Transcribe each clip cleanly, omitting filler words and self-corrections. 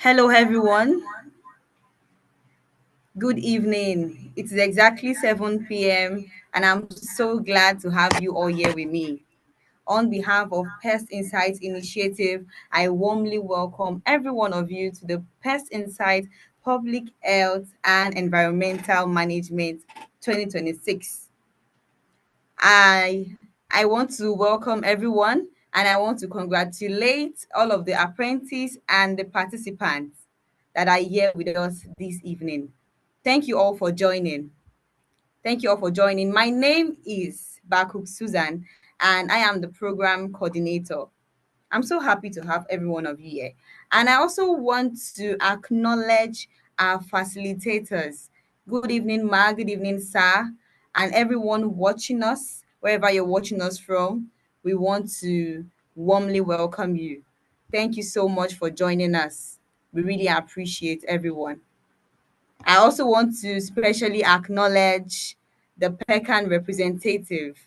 Hello, everyone. Good evening. It is exactly 7 p.m., and I'm so glad to have you all here with me. On behalf of Pest Insight Initiative, I warmly welcome every one of you to the Pest Insight Public Health and Environmental Management 2026. I I want to welcome everyone and I want to congratulate all of the apprentices and the participants that are here with us this evening. Thank you all for joining. Thank you all for joining. My name is Bakuk Susan and I am the program coordinator. I'm so happy to have every one of you here. And I also want to acknowledge our facilitators. Good evening, Ma. Good evening, sir. And everyone watching us, wherever you're watching us from, we want to warmly welcome you. Thank you so much for joining us. We really appreciate everyone. I also want to specially acknowledge the PECAN representative.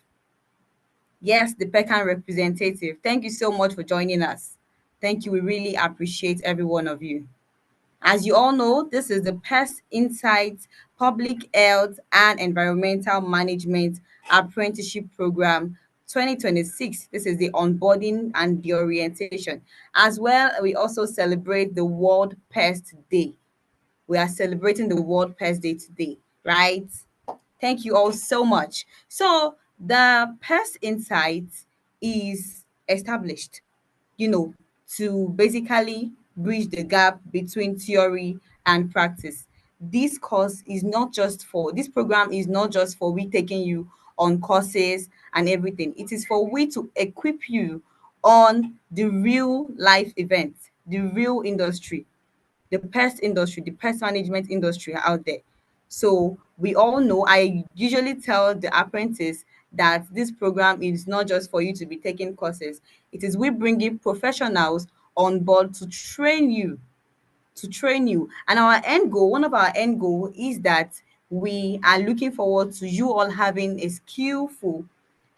Yes, the PECAN representative. Thank you so much for joining us. Thank you. We really appreciate every one of you. As you all know, this is the Pest Insight Public Health and Environmental Management Apprenticeship Program 2026. This is the onboarding and the orientation. As well, we also celebrate the World Pest Day. We are celebrating the World Pest Day today, right? Thank you all so much. So the Pest Insight is established, you know, to basically bridge the gap between theory and practice. This program is not just for we taking you on courses and everything. It is for we to equip you on the real life events, the real industry, the pest industry, the pest management industry out there. So we all know, I usually tell the apprentice that this program is not just for you to be taking courses. It is we bringing professionals on board to train you. And our end goal, one of our end goal is that we are looking forward to you all having a skillful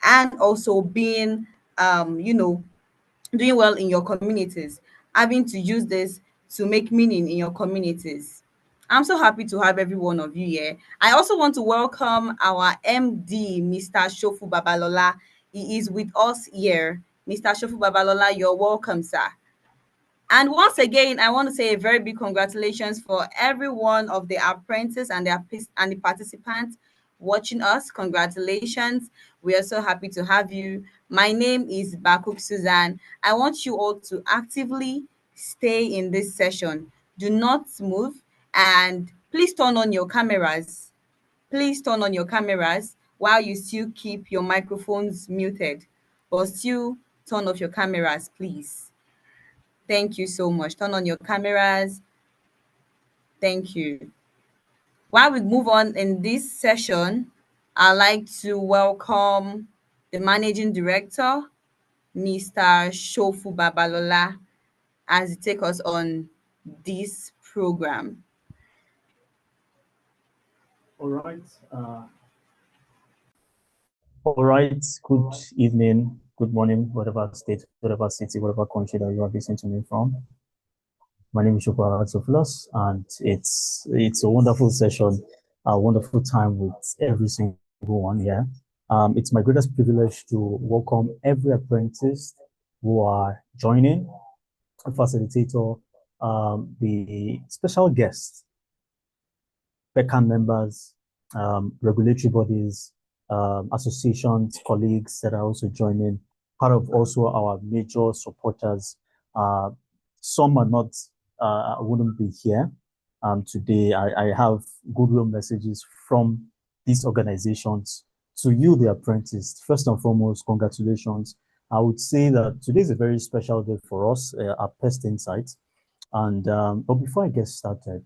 and also being, doing well in your communities, having to use this to make meaning in your communities. I'm so happy to have every one of you here. I also want to welcome our MD, Mr. Shofu Babalola. He is with us here. Mr. Shofu Babalola, you're welcome, sir. And once again, I want to say a very big congratulations for every one of the apprentices and the participants watching us. Congratulations. We are so happy to have you. My name is Bakuk Suzanne. I want you all to actively stay in this session. Do not move and please turn on your cameras. Please turn on your cameras while you still keep your microphones muted, but still turn off your cameras, please. Thank you so much. Turn on your cameras. Thank you. While we move on in this session, I'd like to welcome the Managing Director, Mr. Shofu Babalola, as he take us on this program. All right. Uh, all right. Good evening, good morning, whatever state, whatever city, whatever country that you are listening to me from. My name is Shukwa Atsoflos, and it's a wonderful session, a wonderful time with every single one here. It's my greatest privilege to welcome every apprentice who are joining, a facilitator, the special guests, PECAM members, regulatory bodies, associations, colleagues that are also joining, part of also our major supporters. Some are not, wouldn't be here today. I have goodwill messages from these organizations to you, the apprentice. First and foremost, congratulations. I would say that today is a very special day for us at Pest Insight. And but before I get started,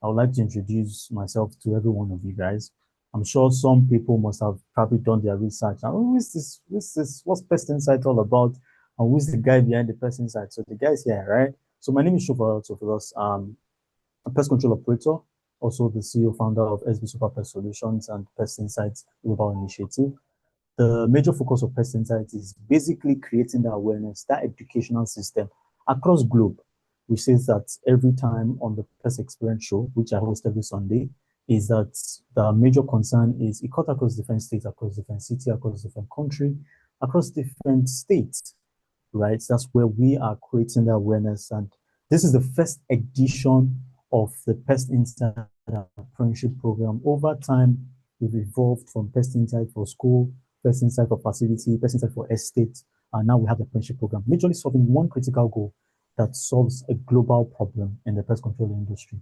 I would like to introduce myself to every one of you guys. I'm sure some people must have probably done their research. And, who is this? What's Pest Insight all about? And who's the guy behind the Pest Insight? So the guy's here, right? So my name is Shofar Sofilos. A pest control operator, also the CEO founder of SB Super Pest Solutions and Pest Insights Global Initiative. The major focus of Pest Insight is basically creating that awareness, that educational system across globe, we say that every time on the Pest Experience Show, which I host every Sunday, is that the major concern is it cut across different states, across different cities, across different country, across different states, right? That's where we are creating the awareness. And this is the first edition of the PestInsight Apprenticeship program. Over time, we've evolved from PestInsight for school, PestInsight for facility, PestInsight for estate, and now we have the apprenticeship program, majorly solving one critical goal that solves a global problem in the pest control industry.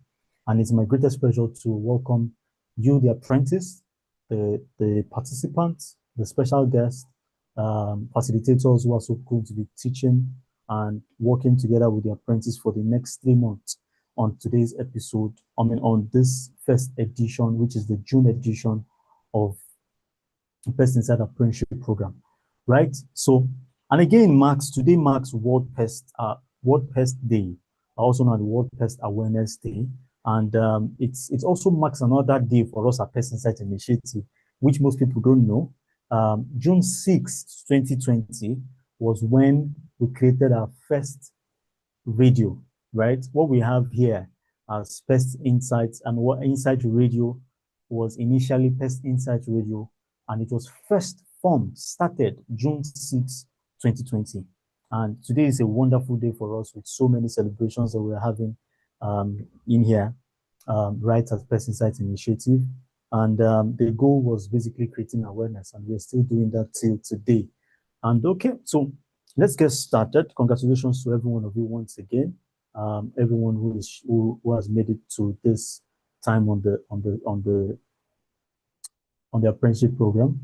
And it's my greatest pleasure to welcome you, the apprentice, the participants, the special guests, facilitators who are so going to be teaching and working together with the apprentice for the next 3 months on today's episode. On this first edition, which is the June edition of PestInsight Apprenticeship program, right? So, and again, today marks World Pest Day, also known as World Pest Awareness Day, and it also marks another day for us at PestInsight Initiative, which most people don't know. June 6th, 2020 was when we created our first radio, right? What we have here as Pest Insights, and what Insight Radio was initially PestInsight Radio, and it was first started June 6, 2020. And today is a wonderful day for us with so many celebrations that we're having in here, right at PestInsight Initiative. And the goal was basically creating awareness, and we're still doing that till today. And okay, so let's get started. Congratulations to every one of you once again. Everyone who has made it to this time on the apprenticeship program.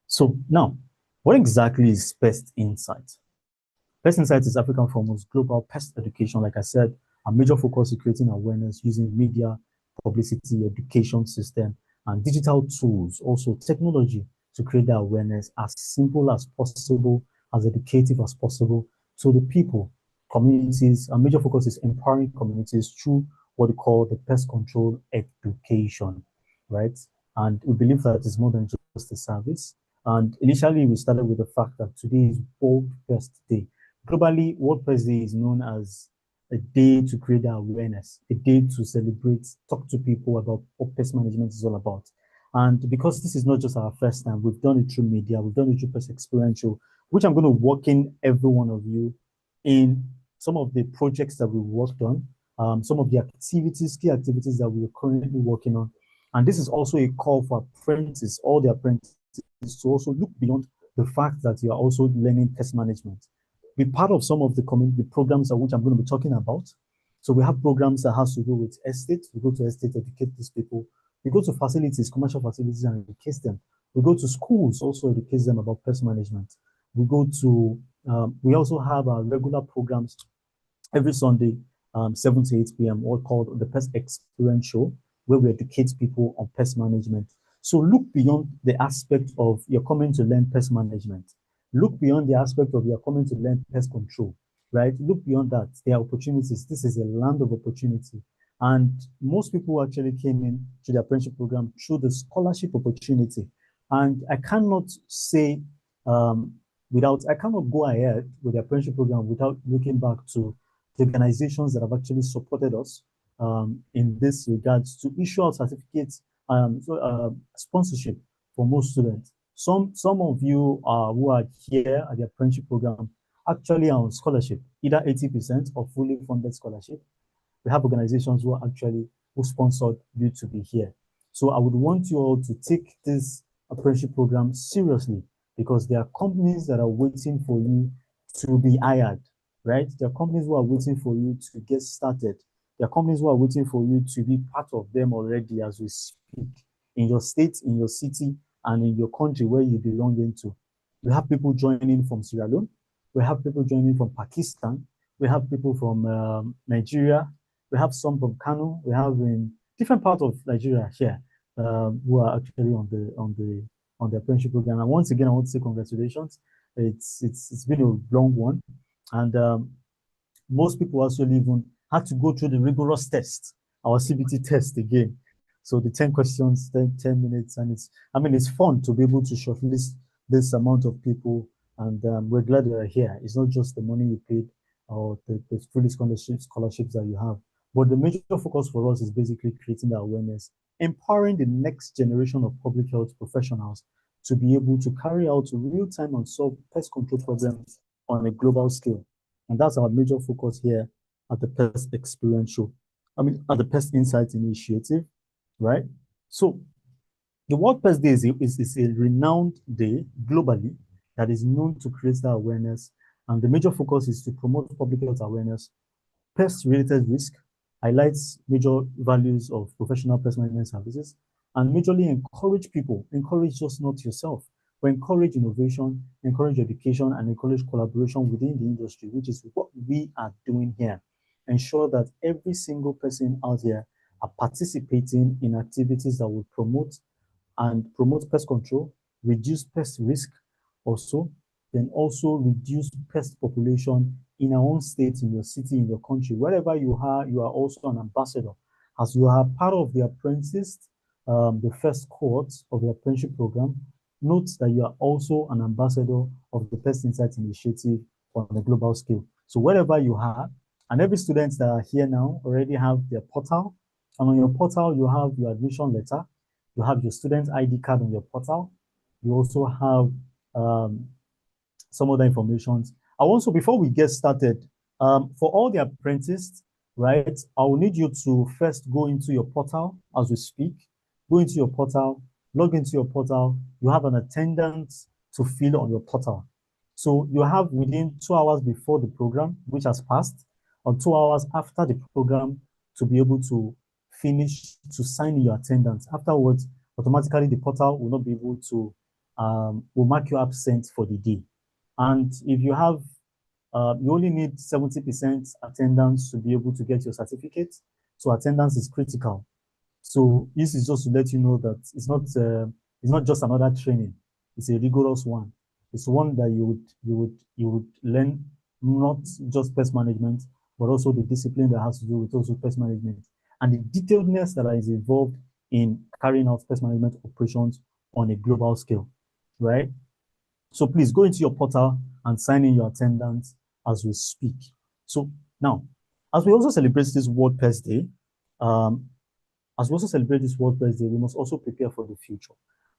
So now, what exactly is PestInsight? PestInsight is African foremost global pest education. Like I said, a major focus is creating awareness using media, publicity, education system, and digital tools, also technology, to create the awareness as simple as possible, as educative as possible to the people, communities. A major focus is empowering communities through what we call the pest control education, right? And we believe that it's more than just a service. And initially, we started with the fact that today is World Pest Day. Globally, World Pest Day is known as a day to create awareness, a day to celebrate, talk to people about what pest management is all about. And because this is not just our first time, we've done it through media, we've done it through Pest Experiential, which I'm going to work in every one of you in some of the projects that we worked on, some of the activities, key activities that we're currently working on. And this is also a call for apprentices, all the apprentices, to also look beyond the fact that you are also learning pest management. Be part of some of the community programs which I'm going to be talking about. So we have programs that has to do with estate. We go to estate, educate these people. We go to facilities, commercial facilities, and educate them. We go to schools, also educate them about pest management. We go to, we also have our regular programs every Sunday, 7 to 8 p.m., all called the Pest Experience Show, where we educate people on pest management. So look beyond the aspect of you're coming to learn pest management. Look beyond the aspect of you're coming to learn pest control, right? Look beyond that. There are opportunities. This is a land of opportunity. And most people actually came in to the apprenticeship program through the scholarship opportunity. And I cannot say, I cannot go ahead with the apprenticeship program without looking back to the organizations that have actually supported us in this regards to issue out certificates, sponsorship for most students. Some of you who are here at the apprenticeship program actually are on scholarship, either 80% or fully funded scholarship. We have organizations who sponsored you to be here. So I would want you all to take this apprenticeship program seriously, because there are companies that are waiting for you to be hired, right? There are companies who are waiting for you to get started. There are companies who are waiting for you to be part of them already as we speak, in your state, in your city, and in your country where you belong into. We have people joining from Sierra Leone. We have people joining from Pakistan. We have people from Nigeria. We have some from Kano. We have in different parts of Nigeria here who are actually on the apprenticeship program. And once again, I want to say congratulations. It's been a long one, and most people actually even had to go through the rigorous test, our CBT test again. So the 10 questions, 10 minutes, and it's fun to be able to shortlist this amount of people, and we're glad you're here. It's not just the money you paid or the free scholarships that you have. But the major focus for us is basically creating the awareness, empowering the next generation of public health professionals to be able to carry out real-time and solve pest control problems on a global scale. And that's our major focus here at the Pest Experience Show. At the Pest Insight Initiative, right? So the World Pest Day is a renowned day globally that is known to create that awareness. And the major focus is to promote public health awareness, pest-related risk, highlights major values of professional pest management services, and majorly encourage just not yourself, but encourage innovation, encourage education, and encourage collaboration within the industry, which is what we are doing here. Ensure that every single person out here are participating in activities that will promote pest control, reduce pest risk also, then also reduce pest population in our own state, in your city, in your country. Wherever you are also an ambassador. As you are part of the apprentice, the first cohort of the apprenticeship program, note that you are also an ambassador of the Pest Insight Initiative on a global scale. So wherever you are, and every student that are here now already have their portal, and on your portal, you have your admission letter, you have your student ID card on your portal. You also have some other information. I also, before we get started, for all the apprentices, right, I will need you to first go into your portal as we speak. Go into your portal, log into your portal. You have an attendance to fill on your portal. So you have within 2 hours before the program, which has passed, or 2 hours after the program to be able to finish to sign your attendance. Afterwards, automatically the portal will not be able to, will mark you absent for the day. And if you have, you only need 70% attendance to be able to get your certificate. So attendance is critical. So this is just to let you know that it's not just another training. It's a rigorous one. It's one that you would learn not just pest management, but also the discipline that has to do with also pest management and the detailedness that is involved in carrying out pest management operations on a global scale, right? So please go into your portal and sign in your attendance as we speak. So now, as we also celebrate this World Pest Day, we must also prepare for the future.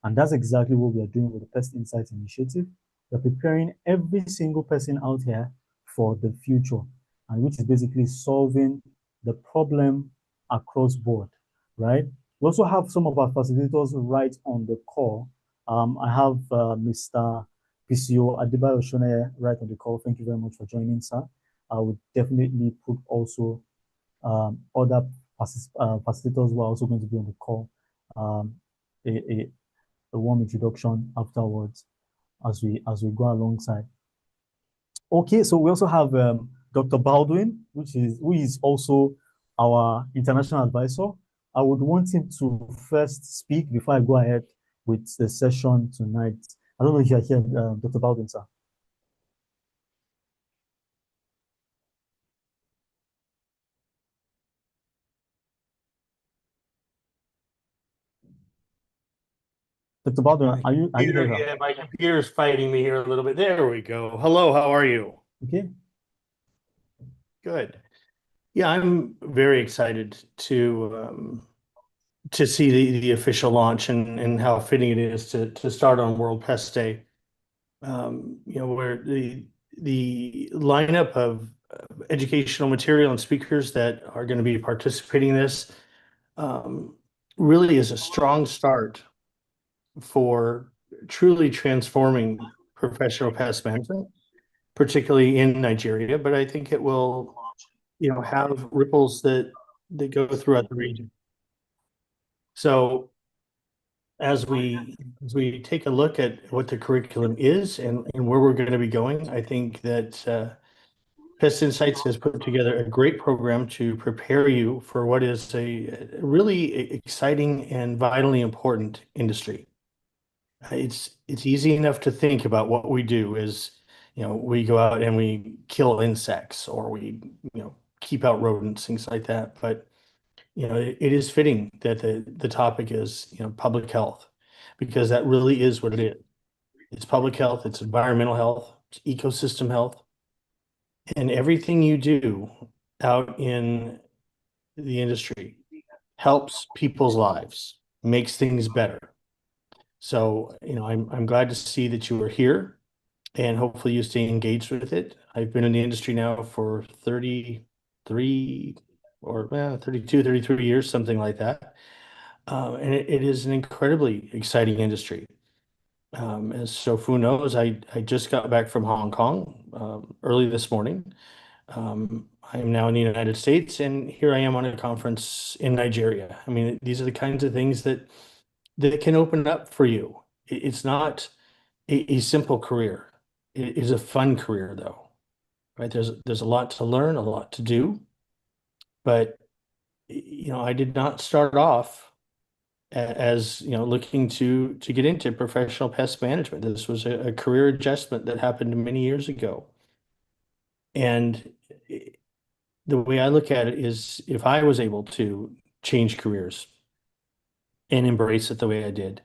And that's exactly what we are doing with the Pest Insight Initiative. We're preparing every single person out here for the future, and which is basically solving the problem across board, right? We also have some of our facilitators right on the call. I have Mr. PCO Adebayo Shone right on the call. Thank you very much for joining, sir. I would definitely put also other facilitators who are also going to be on the call, a warm introduction afterwards as we go alongside. Okay, so we also have Dr. Baldwin, who is also our international advisor. I would want him to first speak before I go ahead with the session tonight. I don't know if you're here, Dr. Baldwin, sir. Dr. Baldwin, are you there? Yeah, my computer's fighting me here a little bit. There we go. Hello, how are you? Okay. Good. Yeah, I'm very excited to see the official launch and how fitting it is to start on World Pest Day. Where the lineup of educational material and speakers that are going to be participating in this really is a strong start for truly transforming professional pest management, particularly in Nigeria, but I think it will, have ripples that go throughout the region. So as we take a look at what the curriculum is and where we're going to be going, I think that Pest Insights has put together a great program to prepare you for what is a really exciting and vitally important industry. It's easy enough to think about what we do is, we go out and we kill insects or we, keep out rodents, things like that. But, it is fitting that the topic is, public health, because that really is what it is. It's public health, it's environmental health, it's ecosystem health. And everything you do out in the industry helps people's lives, makes things better. So, I'm glad to see that you are here and hopefully you stay engaged with it. I've been in the industry now for 33 or 32, 33 years, something like that. And it is an incredibly exciting industry. As Shofu knows, I just got back from Hong Kong early this morning. I am now in the United States, and here I am on a conference in Nigeria. I mean, these are the kinds of things that can open up for you. It's not a simple career. It is a fun career, though, right? There's a lot to learn, a lot to do, but I did not start off as looking to get into professional pest management. This was a career adjustment that happened many years ago. And the way I look at it is if I was able to change careers and embrace it the way I did,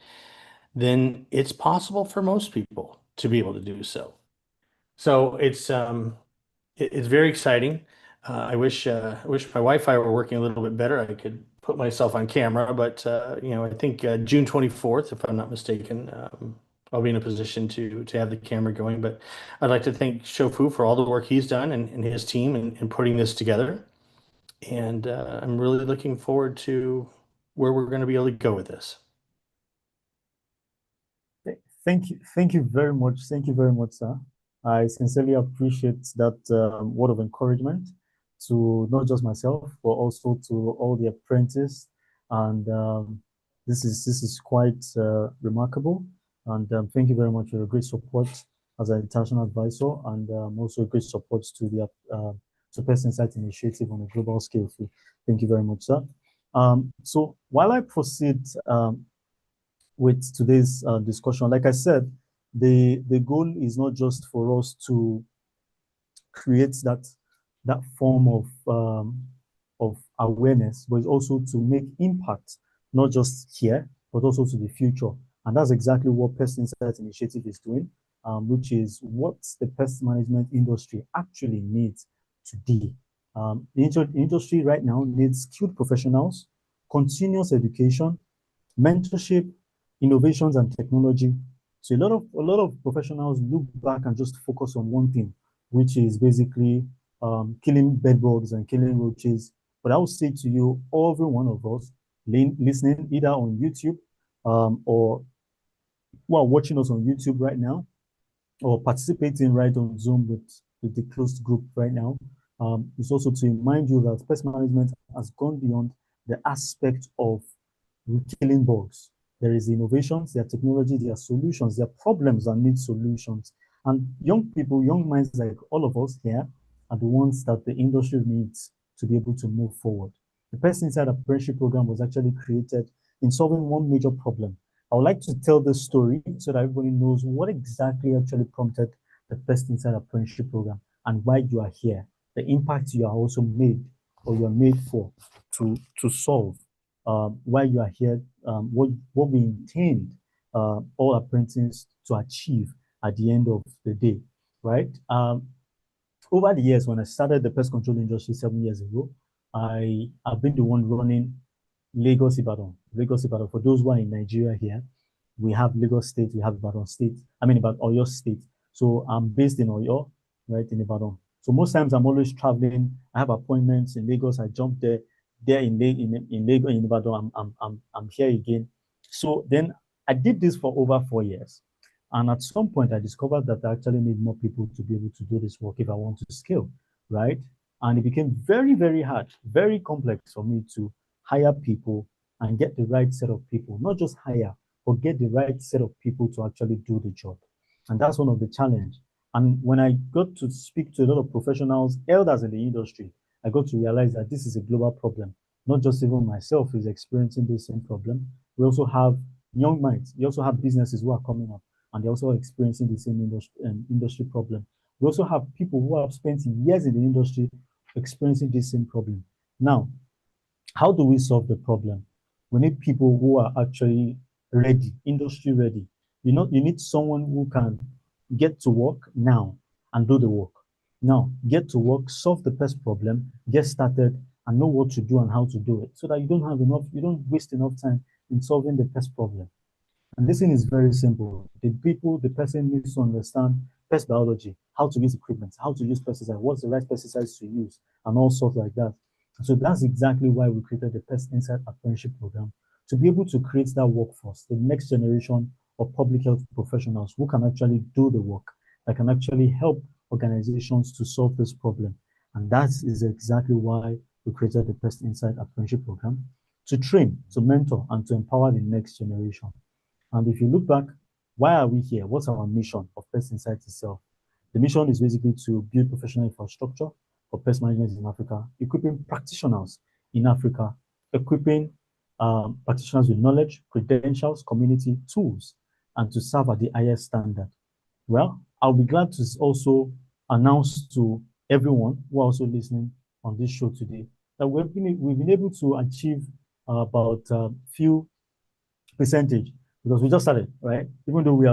then it's possible for most people to be able to do so. So it's very exciting. I wish my Wi-Fi were working a little bit better. I could put myself on camera, but I think June 24th, if I'm not mistaken, I'll be in a position to have the camera going. But I'd like to thank Shofu for all the work he's done and his team in putting this together. And I'm really looking forward to where we're going to be able to go with this. Thank you very much. Thank you very much, sir. I sincerely appreciate that word of encouragement to not just myself, but also to all the apprentices. And this is quite remarkable. And thank you very much for your great support as an international advisor, and also great support to the PestInsight initiative on a global scale too. Thank you very much, sir. So while I proceed with today's discussion, like I said, the goal is not just for us to create that form of awareness, but it's also to make impact, not just here, but also to the future. And that's exactly what PestInsight Initiative is doing, which is what the pest management industry actually needs today. The industry right now needs skilled professionals, continuous education, mentorship, innovations, and technology. So a lot of professionals look back and just focus on one thing, which is basically killing bed bugs and killing roaches. But I will say to you, every one of us listening either on YouTube or who are watching us on YouTube right now, or participating right on Zoom with the closed group right now, is also to remind you that pest management has gone beyond the aspect of killing bugs. There is innovations, there are technology, there are solutions, there are problems that need solutions. And young people, young minds like all of us here are the ones that the industry needs to be able to move forward. The PestInsight Apprenticeship program was actually created in solving one major problem. I would like to tell this story so that everybody knows what exactly actually prompted the PestInsight Apprenticeship program and why you are here, the impact you are also made or you are made for to solve. Why you are here, what we intend all apprentices to achieve at the end of the day, right? Over the years, when I started the pest control industry 7 years ago, I've been the one running Lagos Ibadan. Lagos Ibadan, for those who are in Nigeria here, we have Lagos State, we have Ibadan State, about Oyo State. So I'm based in Oyo, right, in Ibadan. So most times I'm always traveling. I have appointments in Lagos. I jump there in Lagos, in Ibadan. I'm here again. So then I did this for over 4 years. And at some point, I discovered that I actually need more people to be able to do this work if I want to scale, right? And it became very, very hard, very complex for me to hire people and get the right set of people, not just hire, but get the right set of people to actually do the job. And that's one of the challenge. And when I got to speak to a lot of professionals, elders in the industry, I got to realize that this is a global problem. Not just even myself is experiencing the same problem. We also have young minds. We also have businesses who are coming up and they're also experiencing the same industry problem. We also have people who have spent years in the industry experiencing the same problem. Now, how do we solve the problem? We need people who are actually ready, industry ready. You need someone who can get to work now and do the work. Now, get to work, solve the pest problem, get started, and know what to do and how to do it so that you don't waste enough time in solving the pest problem. And this thing is very simple. The person needs to understand pest biology, how to use equipment, how to use pesticides, what's the right pesticides to use, and all sorts like that. So that's exactly why we created the PestInsight Apprenticeship Program, to be able to create that workforce, the next generation of public health professionals who can actually do the work, that can actually help organizations to solve this problem. And that is exactly why we created the PestInsight Apprenticeship Program, to train, to mentor, and to empower the next generation. And if you look back, why are we here? What's our mission of PestInsight itself? The mission is basically to build professional infrastructure for pest management in Africa, equipping practitioners in Africa, equipping practitioners with knowledge, credentials, community tools, and to serve at the highest standard. Well, I'll be glad to also announce to everyone who are also listening on this show today that we've been able to achieve about a few percentage, because we just started, right? Even though we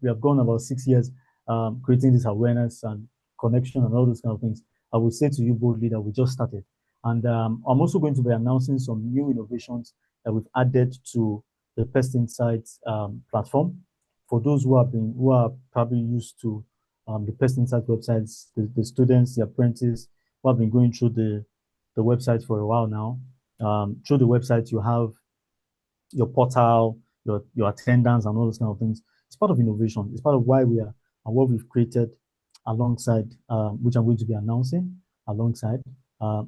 have gone about 6 years creating this awareness and connection and all those kind of things, I will say to you boldly that we just started. And I'm also going to be announcing some new innovations that we've added to the PestInsight platform. For those who are probably used to the PestInsight websites, the students, the apprentices who have been going through the website for a while now. Through the website, you have your portal, your attendance, and all those kind of things. It's part of innovation. It's part of why we are and what we've created alongside, which I'm going to be announcing alongside,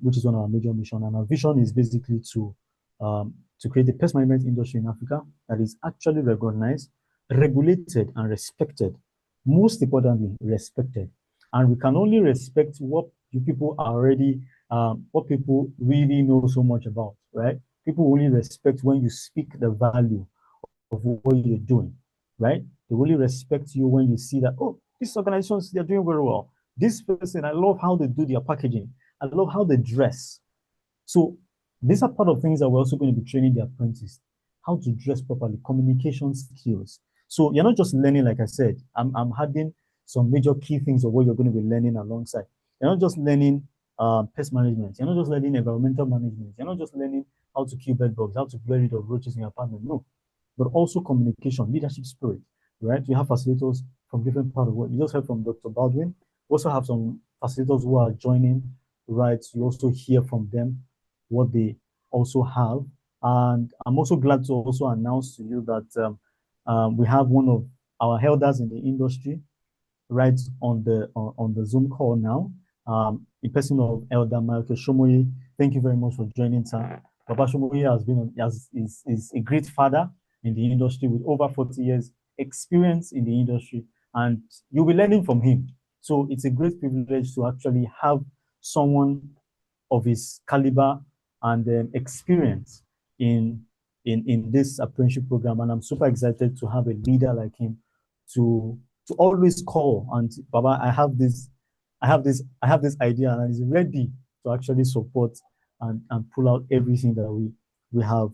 which is one of our major missions. And our vision is basically to create a pest management industry in Africa that is actually recognized, regulated, and respected. Most importantly, respected. And we can only respect what you people are already, what people really know so much about, right? People only respect when you speak the value of what you're doing, right? They only respect you when you see that, oh, these organizations, they're doing very well. This person, I love how they do their packaging. I love how they dress. So these are part of things that we're also going to be training the apprentices, how to dress properly, communication skills. So you're not just learning, like I said, I'm adding some major key things of what you're going to be learning alongside. You're not just learning pest management. You're not just learning environmental management. You're not just learning how to kill bed bugs, how to get rid of roaches in your apartment. No, but also communication, leadership spirit, right? You have facilitators from different parts of the world. You just heard from Dr. Baldwin. We also have some facilitators who are joining, right? You also hear from them what they also have. And I'm also glad to also announce to you that we have one of our elders in the industry right on the Zoom call now. In person of Elder Michael Shomoye. Thank you very much for joining, sir. Baba Shomoye is a great father in the industry with over 40 years experience in the industry, and you'll be learning from him. So it's a great privilege to actually have someone of his caliber and experience in this apprenticeship program. And I'm super excited to have a leader like him to always call and Baba, I have this idea, and he's ready to actually support and pull out everything that we have.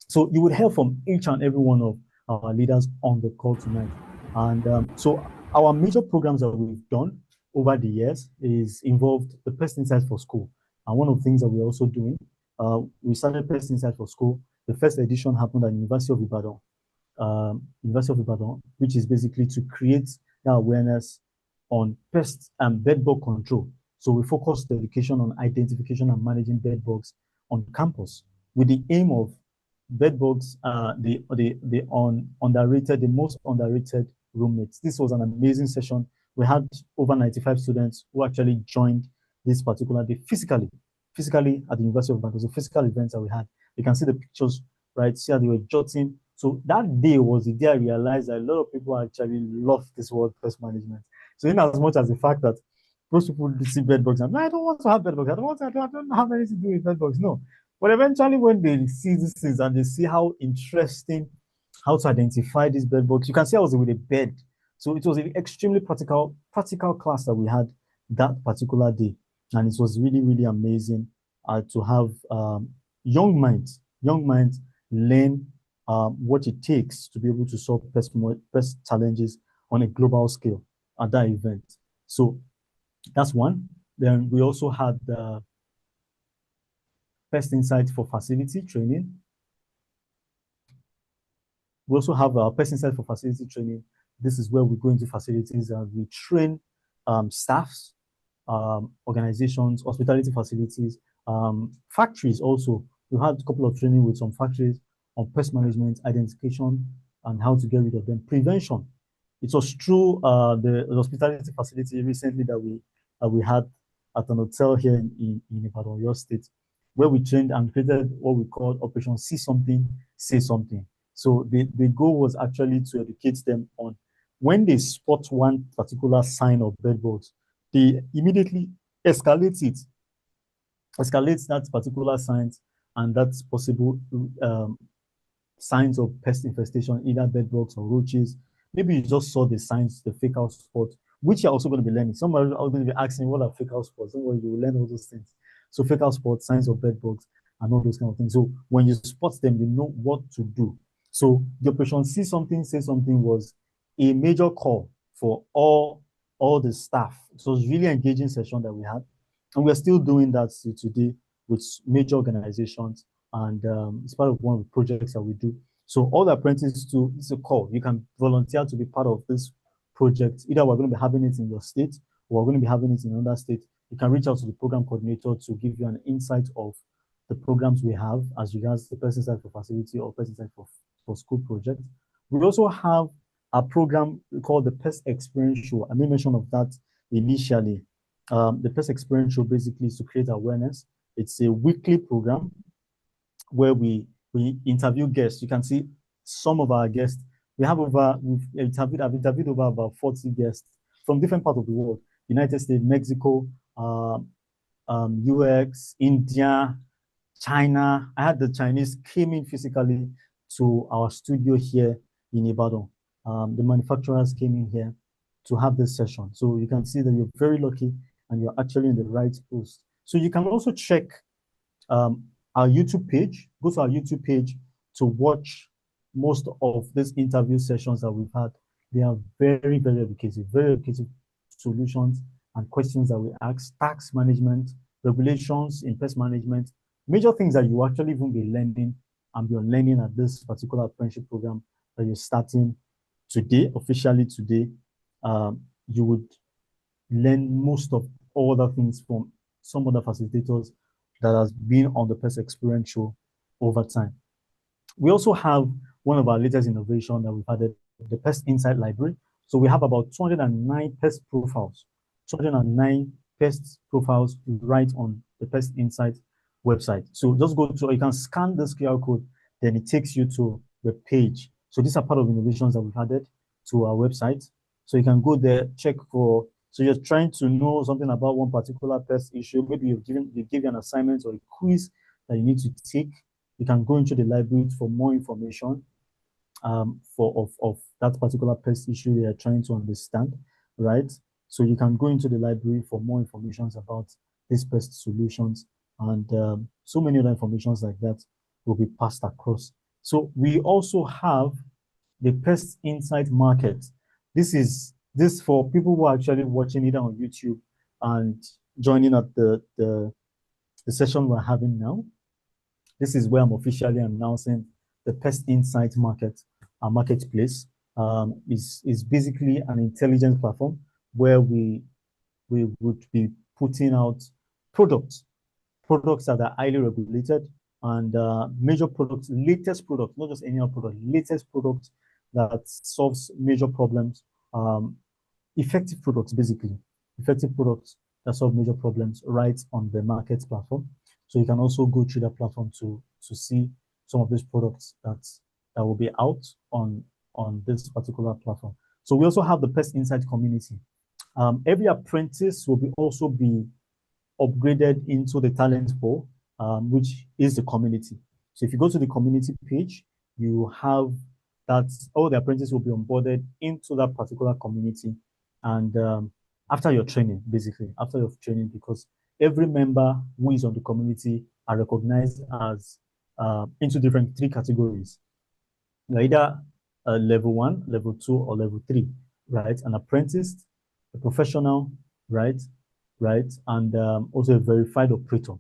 So you would hear from each and every one of our leaders on the call tonight. And so our major programs that we've done over the years is involved the PestInsight for School. And one of the things that we're also doing, we started PestInsight for School. The first edition happened at University of Ibadan, which is basically to create that awareness on pest and bed bug control. So we focus the education on identification and managing bed bugs on campus with the aim of bed bugs, the most underrated roommates. This was an amazing session. We had over 95 students who actually joined this particular day physically at the University of Ibadan. So physical events that we had. You can see the pictures, right? See how they were jotting. So that day was the day I realized that a lot of people actually love this word pest management. So in as much as the fact that most people see bed bugs and I don't want to have bed bugs. I don't have anything to do with bed bugs. No. But eventually when they see these things and they see how interesting, how to identify these bed bugs, you can see I was with a bed. So it was an extremely practical class that we had that particular day. And it was really, really amazing to have young minds learn what it takes to be able to solve pest challenges on a global scale at that event. So That's one. Then we also had the PestInsight for facility training. We also have our PestInsight for facility training. This is where we go into facilities and we train staffs, organizations, hospitality facilities, factories also. We had a couple of training with some factories on pest management, identification, and how to get rid of them. Prevention. It was through the hospitality facility recently that we had at an hotel here in Ibadan, your state, where we trained and created what we called Operation See Something, Say Something. So the goal was actually to educate them on when they spot one particular sign of bedbugs, they immediately escalate it, escalates that particular signs and that's possible signs of pest infestation, either bedbugs or roaches. Maybe you just saw the signs, the fake out spot, which you're also going to be learning. Some are going to be asking, what are fake out spots? Don't worry, you will learn all those things. So fake out spots, signs of bedbugs, and all those kind of things. So when you spot them, you know what to do. So the Operation See Something, Say Something was a major call for all the staff. So it was really engaging session that we had. And we're still doing that today with major organizations. And it's part of one of the projects that we do. So all the apprentices do, it's a call. You can volunteer to be part of this project. Either we're going to be having it in your state or we're going to be having it in another state. You can reach out to the program coordinator to give you an insight of the programs we have as regards the PestInsight for facility or PestInsight for school project. We also have a program called the Pest Experience Show. I made mention of that initially. The Pest Experience Show basically is to create awareness. It's a weekly program where we interview guests. You can see some of our guests. I've interviewed over about 40 guests from different parts of the world: United States, Mexico, UX, India, China. I had the Chinese came in physically to our studio here in Ibadan. The manufacturers came in here to have this session. So you can see that you're very lucky and you're actually in the right post. So you can also check our YouTube page. Go to our YouTube page to watch most of these interview sessions that we've had. They are very, very educative solutions and questions that we ask, tax management, regulations in pest management, major things that you actually even be learning and you're learning at this particular apprenticeship program that you're starting today, officially today. You would learn most of all the things from some other facilitators that has been on the Pest Experience Show over time. We also have one of our latest innovation that we've added, the PestInsight library. So we have about 209 pest profiles, 209 pest profiles right on the PestInsight website. So just go to, you can scan this QR code, then it takes you to the page. So these are part of innovations that we've added to our website. So you can go there, check for, so you're trying to know something about one particular pest issue. Maybe you give you an assignment or a quiz that you need to take. You can go into the library for more information of that particular pest issue they are trying to understand, right? So you can go into the library for more information about these pest solutions, and so many other informations like that will be passed across. So we also have the PestInsight Market. This for people who are actually watching it on YouTube and joining at the session we're having now. This is where I'm officially announcing the PestInsight Market, our marketplace. Is basically an intelligence platform where we would be putting out products that are highly regulated and major products, latest products, not just any other product, latest products that solves major problems, effective products, basically, effective products that solve major problems right on the market platform. So you can also go through that platform to see some of these products that will be out on this particular platform. So we also have the PestInsight community. Every apprentice will also be upgraded into the talent pool, which is the community. So if you go to the community page, you have that all the apprentices will be onboarded into that particular community. And after your training, basically, after your training, because every member who is on the community are recognized as into different 3 categories. Either level 1, level 2, or level 3, right? An apprentice, a professional, right? right? And also a verified operator,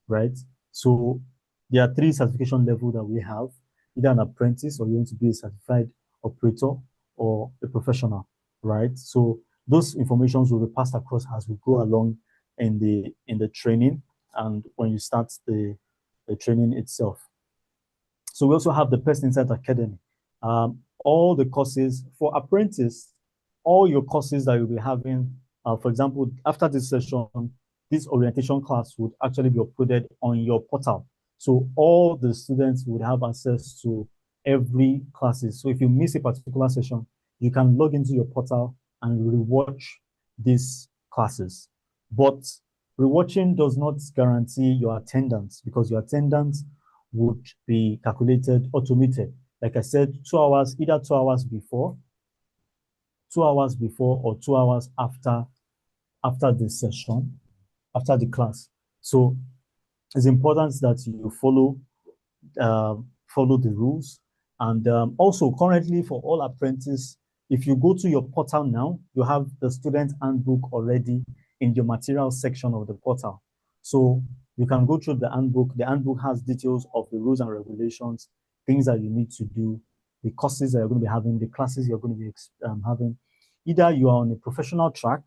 right? So there are 3 certification levels that we have, either an apprentice or you want to be a certified operator or a professional, right? So those informations will be passed across as we go along in the training and when you start the training itself. So we also have the PestInsight Academy. All the courses for apprentice, all your courses that you'll be having, for example, after this session, this orientation class would actually be uploaded on your portal. So all the students would have access to every classes. So if you miss a particular session, you can log into your portal and rewatch these classes. But rewatching does not guarantee your attendance because your attendance would be calculated automated. Like I said, 2 hours, either 2 hours before, 2 hours before, or 2 hours after the session, after the class. So it's important that you follow the rules. And also currently for all apprentices, if you go to your portal now, you have the student handbook already in your material section of the portal. So you can go through the handbook. The handbook has details of the rules and regulations, things that you need to do, the courses that you're going to be having, the classes you're going to be having. Either you are on a professional track.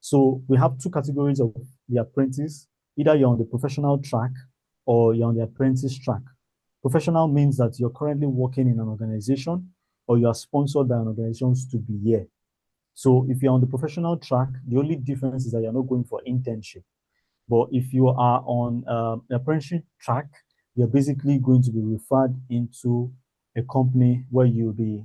So we have 2 categories of the apprentice. Either you're on the professional track or you're on the apprentice track. Professional means that you're currently working in an organization or you are sponsored by an organization to be here. So if you're on the professional track, the only difference is that you're not going for internship. But if you are on the apprenticeship track, you're basically going to be referred into a company where you'll be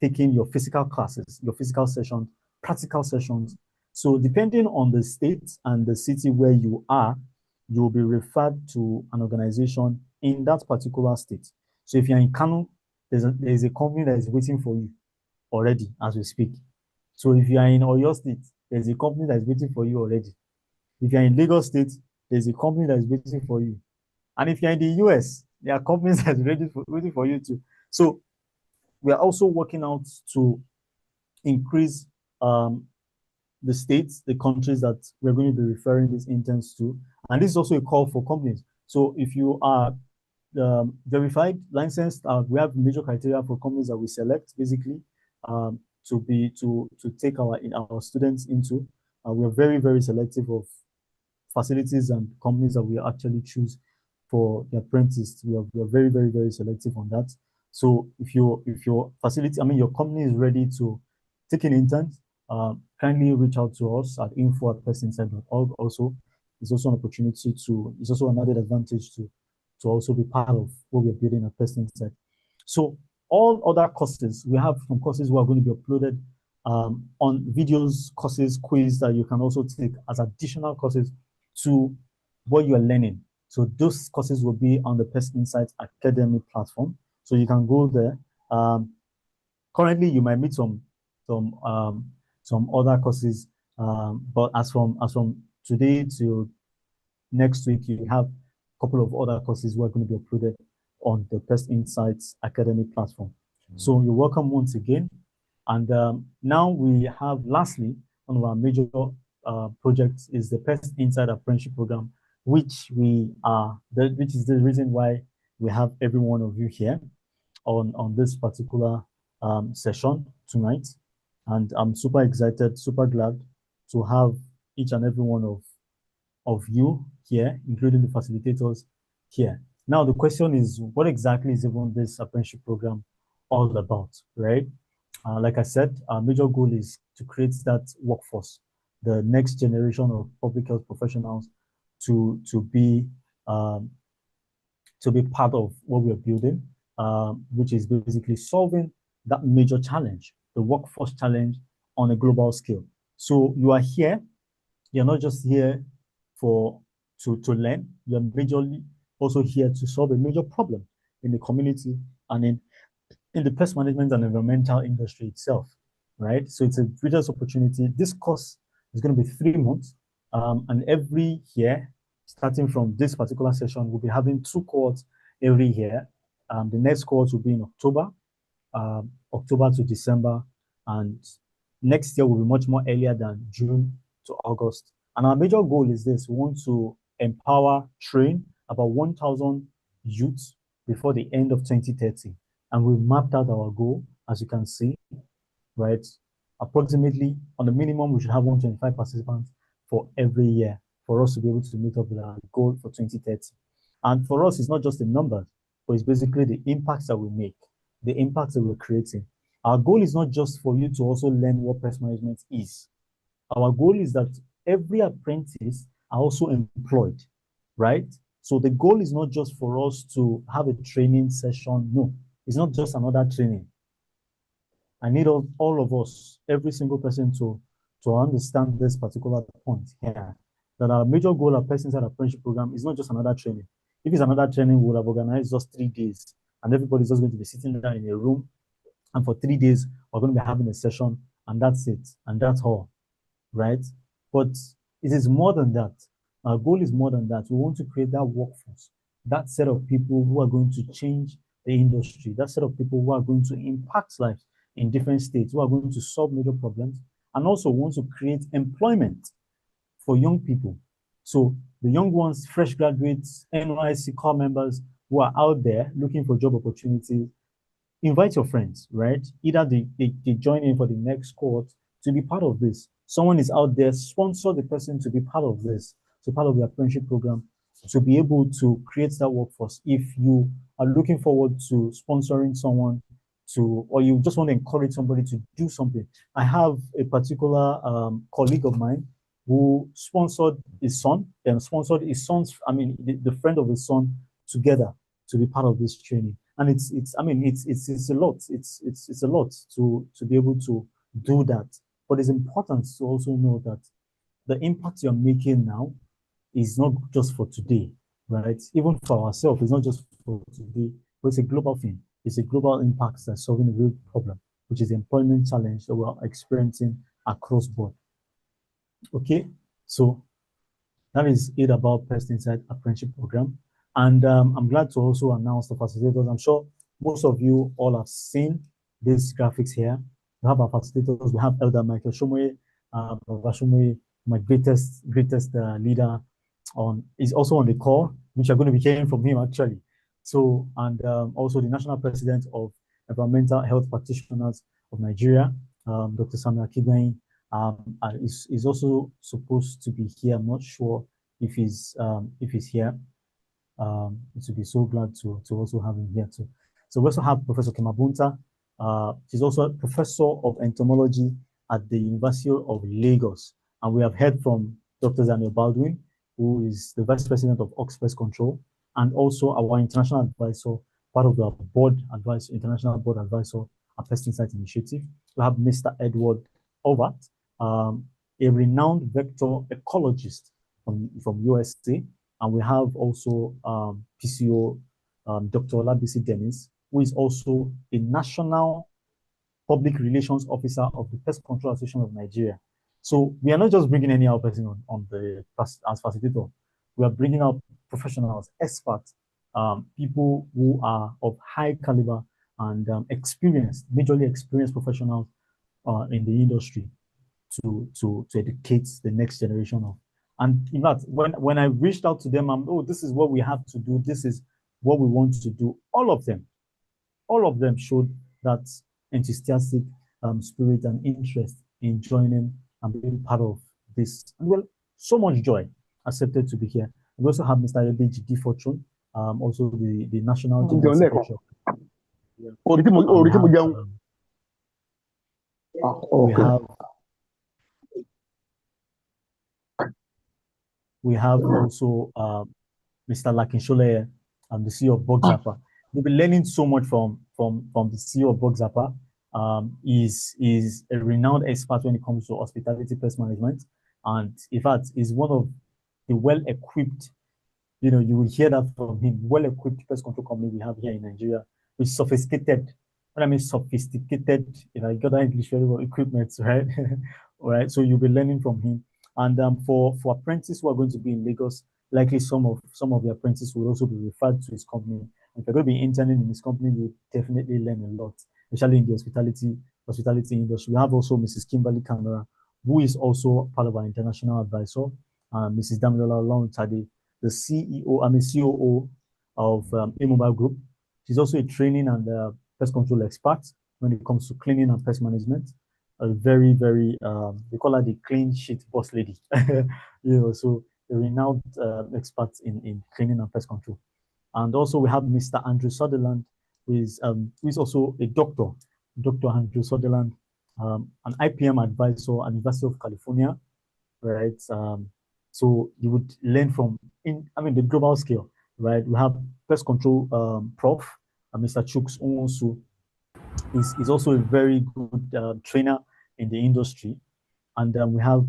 taking your physical classes, your physical sessions, practical sessions. So depending on the state and the city where you are, you'll be referred to an organization in that particular state. So if you're in Kano, there's a company that is waiting for you already as we speak. So if you are in Oyo State, there's a company that is waiting for you already. If you're in Lagos State, there's a company that is waiting for you. And if you're in the US, there are companies that are waiting for you too. So we are also working out to increase the states, the countries that we're going to be referring these interns to. And this is also a call for companies. So if you are verified, licensed, we have major criteria for companies that we select basically to take our students into. We are very, very selective of facilities and companies that we actually choose for the apprentice. We are very, very, very selective on that. So if your facility, I mean your company is ready to take in interns, kindly reach out to us at info@pestinsight.org. Also, it's also an opportunity it's also an added advantage to also be part of what we're building at PestInsight. So all other courses, we have some courses who are going to be uploaded on videos, courses, quiz that you can also take as additional courses to what you're learning. So those courses will be on the PestInsight Academy platform. So you can go there. Currently, you might meet some other courses, but as from today to next week, you have a couple of other courses who are going to be uploaded on the PestInsight Academy platform. So you're welcome once again. And now we have, lastly, one of our major projects is the PestInsight Apprenticeship Program, which is the reason why we have every one of you here on this particular session tonight. And I'm super excited, super glad to have each and every one of you here, including the facilitators here. Now, the question is, what exactly is even this apprenticeship program all about, right? Like I said, our major goal is to create that workforce, the next generation of public health professionals to be part of what we're building, which is basically solving that major challenge, the workforce challenge on a global scale. So you are here, you're not just here to learn, you're majorly also here to solve a major problem in the community and in the pest management and environmental industry itself, right? So it's a greatest opportunity. This course is going to be 3 months, and every year, starting from this particular session, we'll be having 2 cohorts every year. The next cohort will be in October to December, and next year will be much more earlier than June to August, And our major goal is this: we want to empower, train about 1,000 youths before the end of 2030. And we mapped out our goal, as you can see, right? Approximately, on the minimum, we should have 125 participants for every year for us to be able to meet up with our goal for 2030. And for us, it's not just the numbers, but it's basically the impacts that we make, the impacts that we're creating. Our goal is not just for you to also learn what pest management is. Our goal is that every apprentice are also employed, right? So the goal is not just for us to have a training session. No, it's not just another training. I need all of us, every single person to understand this particular point here, that our major goal of PestInsight Apprenticeship Program is not just another training. If it's another training, we would have organized just 3 days, and everybody's just going to be sitting down in a room, and for 3 days, we're going to be having a session, and that's it, and that's all, right? But it is more than that. Our goal is more than that. We want to create that workforce, that set of people who are going to change the industry, that set of people who are going to impact lives in different states, who are going to solve major problems, and also want to create employment for young people. So the young ones, fresh graduates, NYC core members who are out there looking for job opportunities, invite your friends, right? Either they join in for the next cohort to be part of this. Someone is out there, sponsor the person to be part of this, to part of the apprenticeship program, to be able to create that workforce. If you are looking forward to sponsoring someone to, or you just want to encourage somebody to do something. I have a particular colleague of mine who sponsored his son, and sponsored his son's, I mean, the friend of his son together to be part of this training. And it's a lot. It's a lot to be able to do that. But it's important to also know that the impact you're making now is not just for today, right? Even for ourselves, it's not just for today, but it's a global thing. It's a global impact that's solving a real problem, which is the employment challenge that we're experiencing across board. Okay, so that is it about PestInsight Apprenticeship Program. And I'm glad to also announce the facilitators. I'm sure most of you all have seen these graphics here. We have our facilitators. We have Elder Michael Shumwe, my greatest leader is also on the call, which are going to be hearing from him actually. So, and also the National President of Environmental Health Practitioners of Nigeria, Dr. Samuel Kigwain, is also supposed to be here. I'm not sure if he's here. To be so glad to also have him here too. So we also have Professor Kemabunta. She's also a professor of entomology at the University of Lagos. And we have heard from Dr. Daniel Baldwin, who is the Vice President of Pest Control, and also our international advisor, part of the international board advisor at PestInsight Initiative. We have Mr. Edward Overt, a renowned vector ecologist from USA. And we have also PCO, Dr. Olabisi Dennis, who is also a national public relations officer of the Pest Control Association of Nigeria. So we are not just bringing any other person on as facilitator. We are bringing out professionals, experts, people who are of high caliber and majorly experienced professionals in the industry to educate the next generation of. And in fact, when I reached out to them, this is what we have to do. This is what we want to do. All of them showed that enthusiastic spirit and interest in joining and being part of this. And well, so much joy accepted to be here. We also have Mr. Adeji Fortune, also the National General Secretary. We have also Mr. Lakinshole, the CEO of Bogzapa. We've been learning so much from the CEO of Bogzapa. Is a renowned expert when it comes to hospitality pest management, and in fact is one of the well-equipped, you will hear that from him, well-equipped pest control company we have here in Nigeria, with sophisticated, when I mean sophisticated, you got that English very well, equipment, right? All right, so you'll be learning from him. And for apprentices who are going to be in Lagos, likely some of the apprentices will also be referred to his company. And if you're going to be interning in his company, you'll definitely learn a lot, especially in the hospitality industry. We have also Mrs. Kimberly Camera, who is also part of our international advisor, Mrs. Damilola Lawntade, the COO of Immobile Group. She's also a training and pest control expert when it comes to cleaning and pest management. A very, very, they call her the clean sheet boss lady. So a renowned expert in cleaning and pest control. And also we have Mr. Andrew Sutherland, who is also a doctor, Dr. Andrew Sutherland, an IPM advisor at University of California, right? So you would learn from, the global scale, right? We have pest control prof, Mr. Chuks Onwonsu, is also a very good trainer in the industry. And we have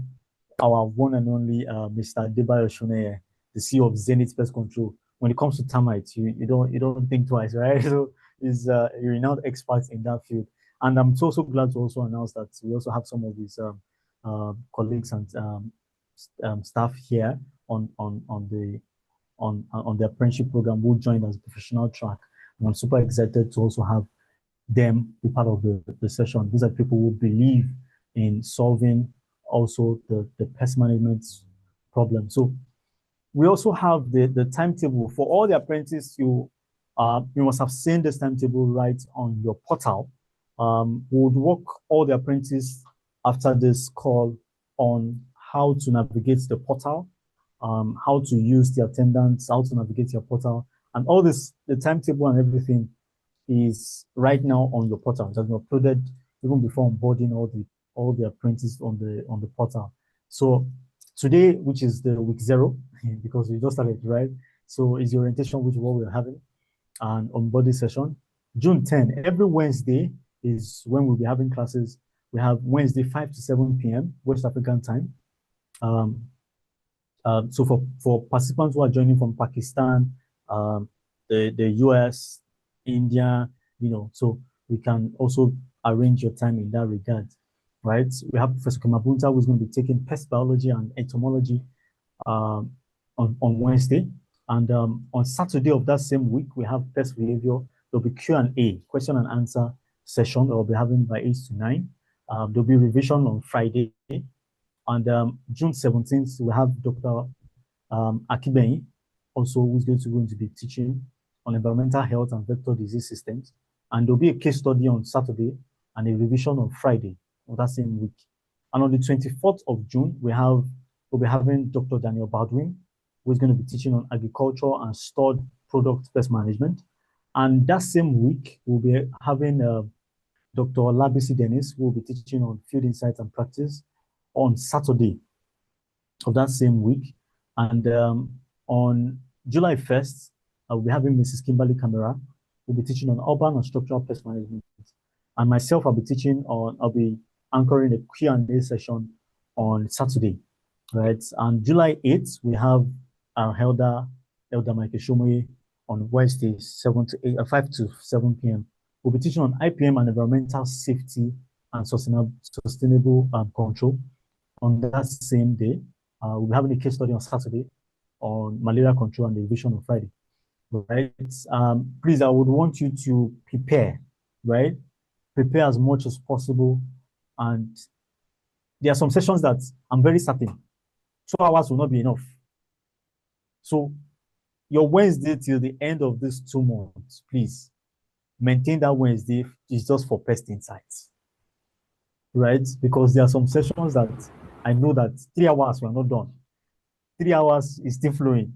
our one and only Mr. Debayo Shuneye, the CEO of Zenith Pest Control. When it comes to termites, you don't think twice, right? So he's a renowned expert in that field. And I'm so glad to also announce that we also have some of his colleagues and staff here on the apprenticeship program who joined as a professional track. And I'm super excited to also have them be part of the session. These are people who believe in solving also the pest management problem. So we also have the timetable for all the apprentices. You must have seen this timetable right on your portal. We would walk all the apprentices after this call on how to navigate the portal, how to use the attendance, how to navigate your portal, and all this, the timetable and everything is right now on your portal. It has been uploaded even before onboarding all the apprentices on the portal. So today, which is the week 0, because we just started, right? So is the orientation, which is what we're having, and onboarding session. June 10, every Wednesday is when we'll be having classes. We have Wednesday 5 to 7 p.m. West African time. So for participants who are joining from Pakistan, the US, India, so we can also arrange your time in that regard, right? We have Professor Kimabunta, who's going to be taking pest biology and entomology on Wednesday. And on Saturday of that same week, we have pest behavior. There'll be Q&A, question and answer session that we'll be having by 8 to 9. There'll be revision on Friday. And June 17th, we have Dr. Akibenyi, also who's going to be teaching on environmental health and vector disease systems. And there'll be a case study on Saturday and a revision on Friday of that same week. And on the 24th of June, we'll be having Dr. Daniel Baldwin, who is going to be teaching on agriculture and stored product pest management. And that same week, we'll be having Dr. Labisi Dennis, who will be teaching on field insights and practice on Saturday of that same week. And on July 1st, we'll be having Mrs. Kimberly Camera, who will be teaching on urban and structural pest management. And myself, I'll be anchoring a Q&A session on Saturday, right? And July 8th, we have Elder Michael Shomoye on Wednesday, 5 to 7 p.m. We'll be teaching on IPM and environmental safety and sustainable control on that same day. We'll be having a case study on Saturday on malaria control and the revision on Friday, right? Please, I would want you to prepare, right? Prepare as much as possible. And there are some sessions that I'm very certain 2 hours will not be enough. So your Wednesday till the end of these 2 months, please maintain that Wednesday is just for PestInsight, right? Because there are some sessions that I know that 3 hours we are not done. 3 hours is still flowing.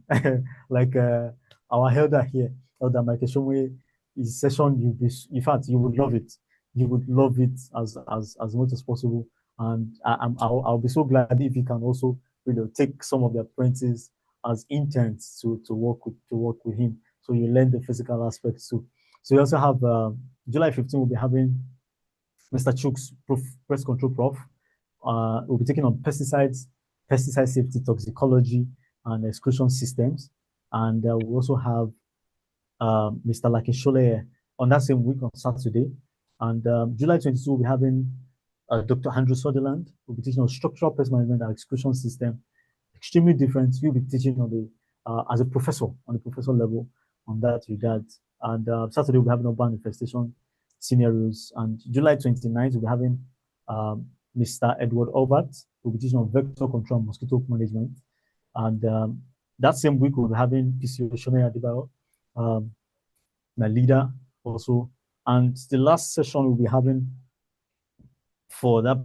Like our elder here, Elder Michael Shomwe, his session, in fact, you would love it. You would love it as much as possible. And I'll be so glad if you can also take some of the apprentices as interns to work with him. So you learn the physical aspects too. So we also have July 15th, we'll be having Mr. Chooks, Pest Control Prof. We'll be taking on pesticides, pesticide safety, toxicology, and exclusion systems. And we also have Mr. Lakishole on that same week on Saturday. And July 22, we'll be having Dr. Andrew Sutherland. We'll be teaching on structural pest management and exclusion system. Extremely different. You'll be teaching on the as a professor on the professor level on that regard. And Saturday we'll be having urban infestation scenarios. And July 29th we'll be having Mr. Edward Albert, who will be teaching on vector control and mosquito management. And that same week, we'll be having PCO Shone Adebayo, my leader also. And the last session we'll be having for that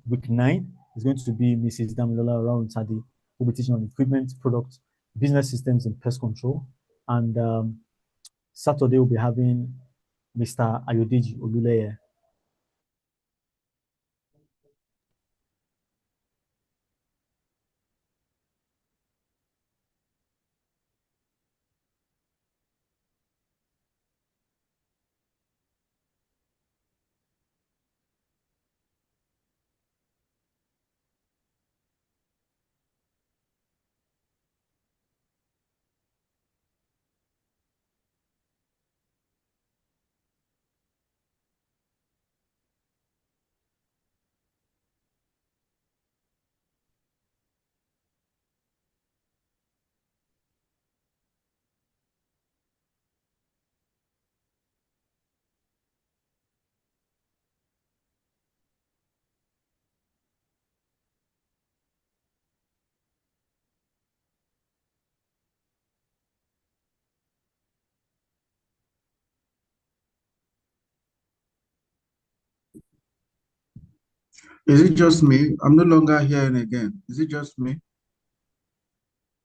week 9 is going to be Mrs. Damilola Around Tadi, who will be teaching on equipment, product, business systems, and pest control. And Saturday, we'll be having Mr. Ayodeji Oluleye. Is it just me? I'm no longer hearing again. Is it just me?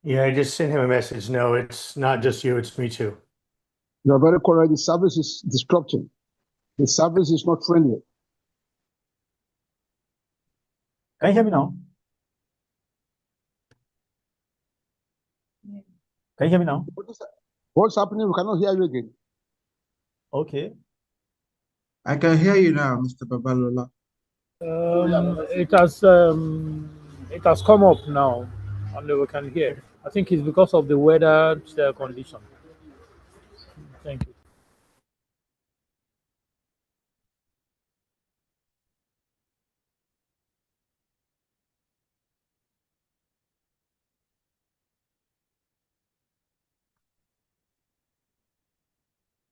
Yeah, I just sent him a message. No, it's not just you, it's me too. You're very correct. The service is disrupting. The service is not friendly. Can you hear me now? Can you hear me now? What's happening? We cannot hear you again. Okay. I can hear you now, Mr. Babalola. It has come up now, and we can hear. I think it's because of the weather condition. Thank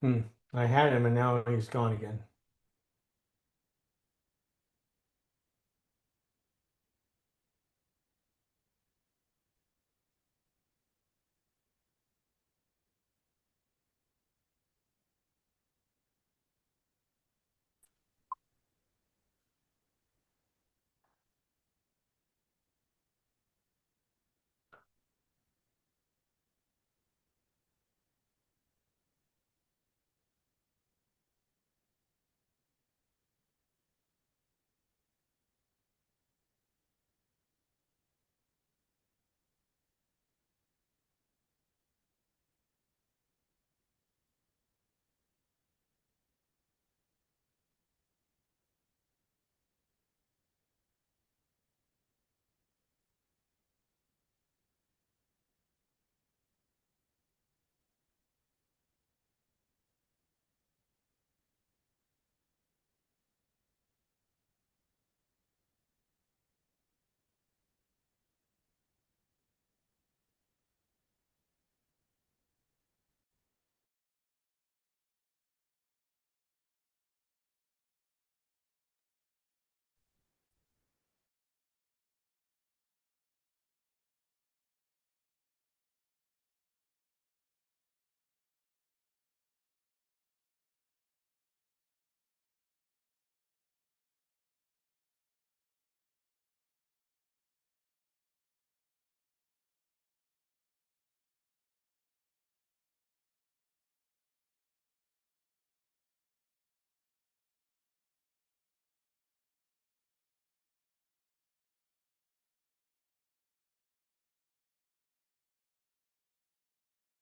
you. I had him and now he's gone again.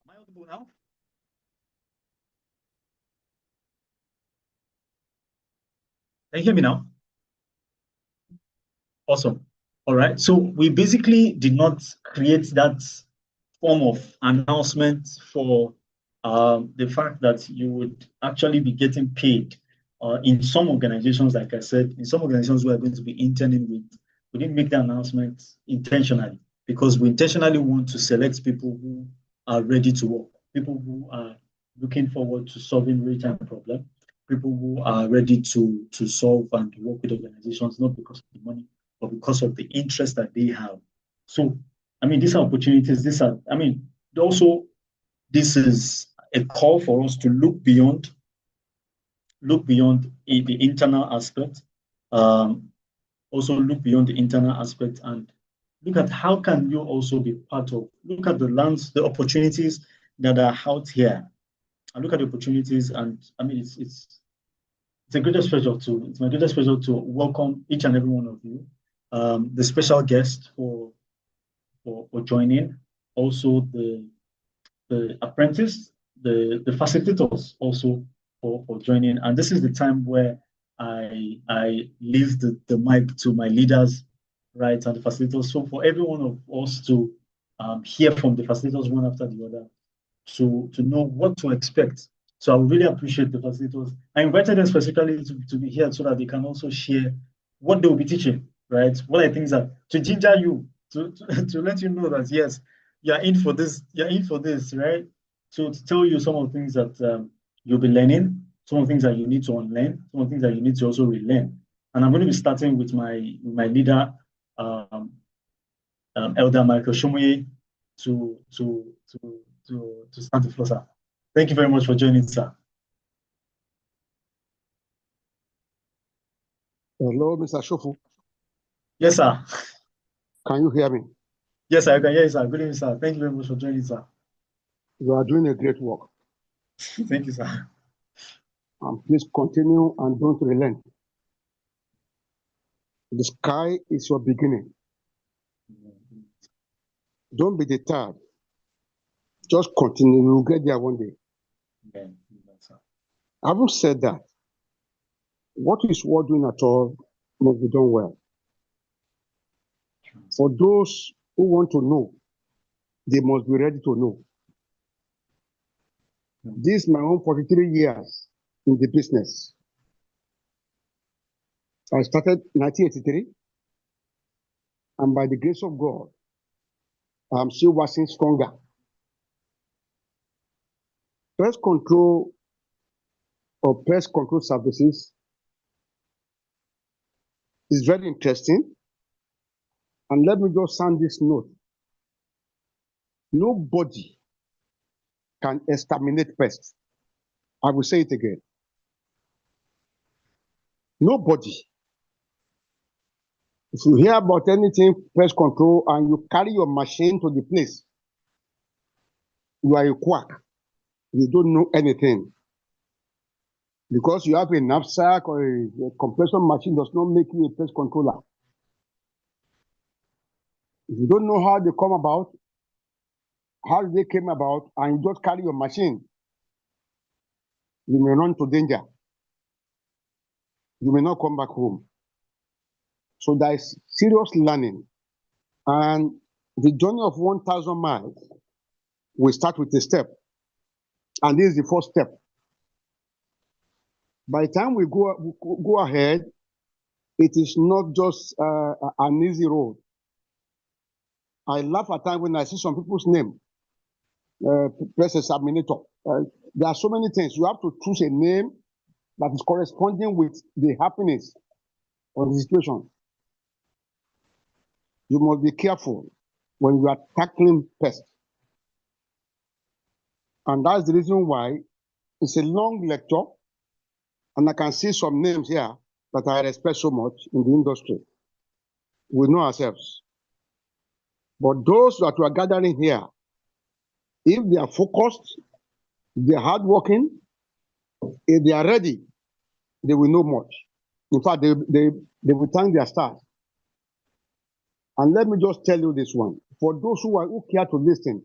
Am I audible now? Can you hear me now? Awesome. All right. So we basically did not create that form of announcement for the fact that you would actually be getting paid in some organizations, like I said, in some organizations we are going to be interning with. We didn't make the announcement intentionally because we intentionally want to select people who are ready to work, people who are looking forward to solving real-time problems. people who are ready to solve and work with organizations, not because of the money, but because of the interest that they have. So, I mean, these are opportunities. Also, this is a call for us to look beyond the internal aspect. Also look beyond the internal aspect and look at how can you also be part of, look at the opportunities that are out here, and look at the opportunities. And I mean, it's my greatest pleasure to welcome each and every one of you, the special guest for joining, also the apprentice, the facilitators also for joining. And this is the time where I leave the mic to my leaders, right, and the facilitators. So for every one of us to hear from the facilitators one after the other, to know what to expect. So I would really appreciate the facilitators. I invited them specifically to be here so that they can also share what they will be teaching, right? What I think is that to ginger you, to let you know that yes, you're in for this, right? So to tell you some of the things that you'll be learning, some of the things that you need to unlearn, some of the things that you need to also relearn. And I'm going to be starting with my leader, Elder Michael Shomoye, to start the floor, sir. Thank you very much for joining, sir. Hello, Mr. Shofu. Yes, sir. Can you hear me? Yes, sir. I can hear you, sir. Good evening, sir. Thank you very much for joining, sir. You are doing a great work. Thank you, sir. And please continue and don't relent. The sky is your beginning. Don't be deterred. Just continue. You'll get there one day. Okay. Sir. Having said that, what is worth doing at all must be done well. For those who want to know, they must be ready to know. This is my own 43 years in the business. I started 1983, and by the grace of God, I'm still waxing stronger. Pest control or pest control services is very interesting. And let me just sound this note. Nobody can exterminate pests. I will say it again. Nobody. If you hear about anything pest control and you carry your machine to the place, you are a quack. You don't know anything. Because you have a knapsack or a compressor machine does not make you a pest controller. If you don't know how they come about, how they came about, and you just carry your machine, you may run to danger. You may not come back home. So there is serious learning. And the journey of 1,000 miles will start with a step. And this is the first step. By the time we go ahead, it is not just an easy road. I laugh at times when I see some people's name, pest exterminator. There are so many things. You have to choose a name that is corresponding with the happiness of the situation. You must be careful when you are tackling pests. And that's the reason why it's a long lecture. And I can see some names here that I respect so much in the industry. We know ourselves. But those that are gathering here, if they are focused, if they are hardworking, if they are ready, they will know much. In fact, they will thank their stars. And let me just tell you this one. For those who care to listen,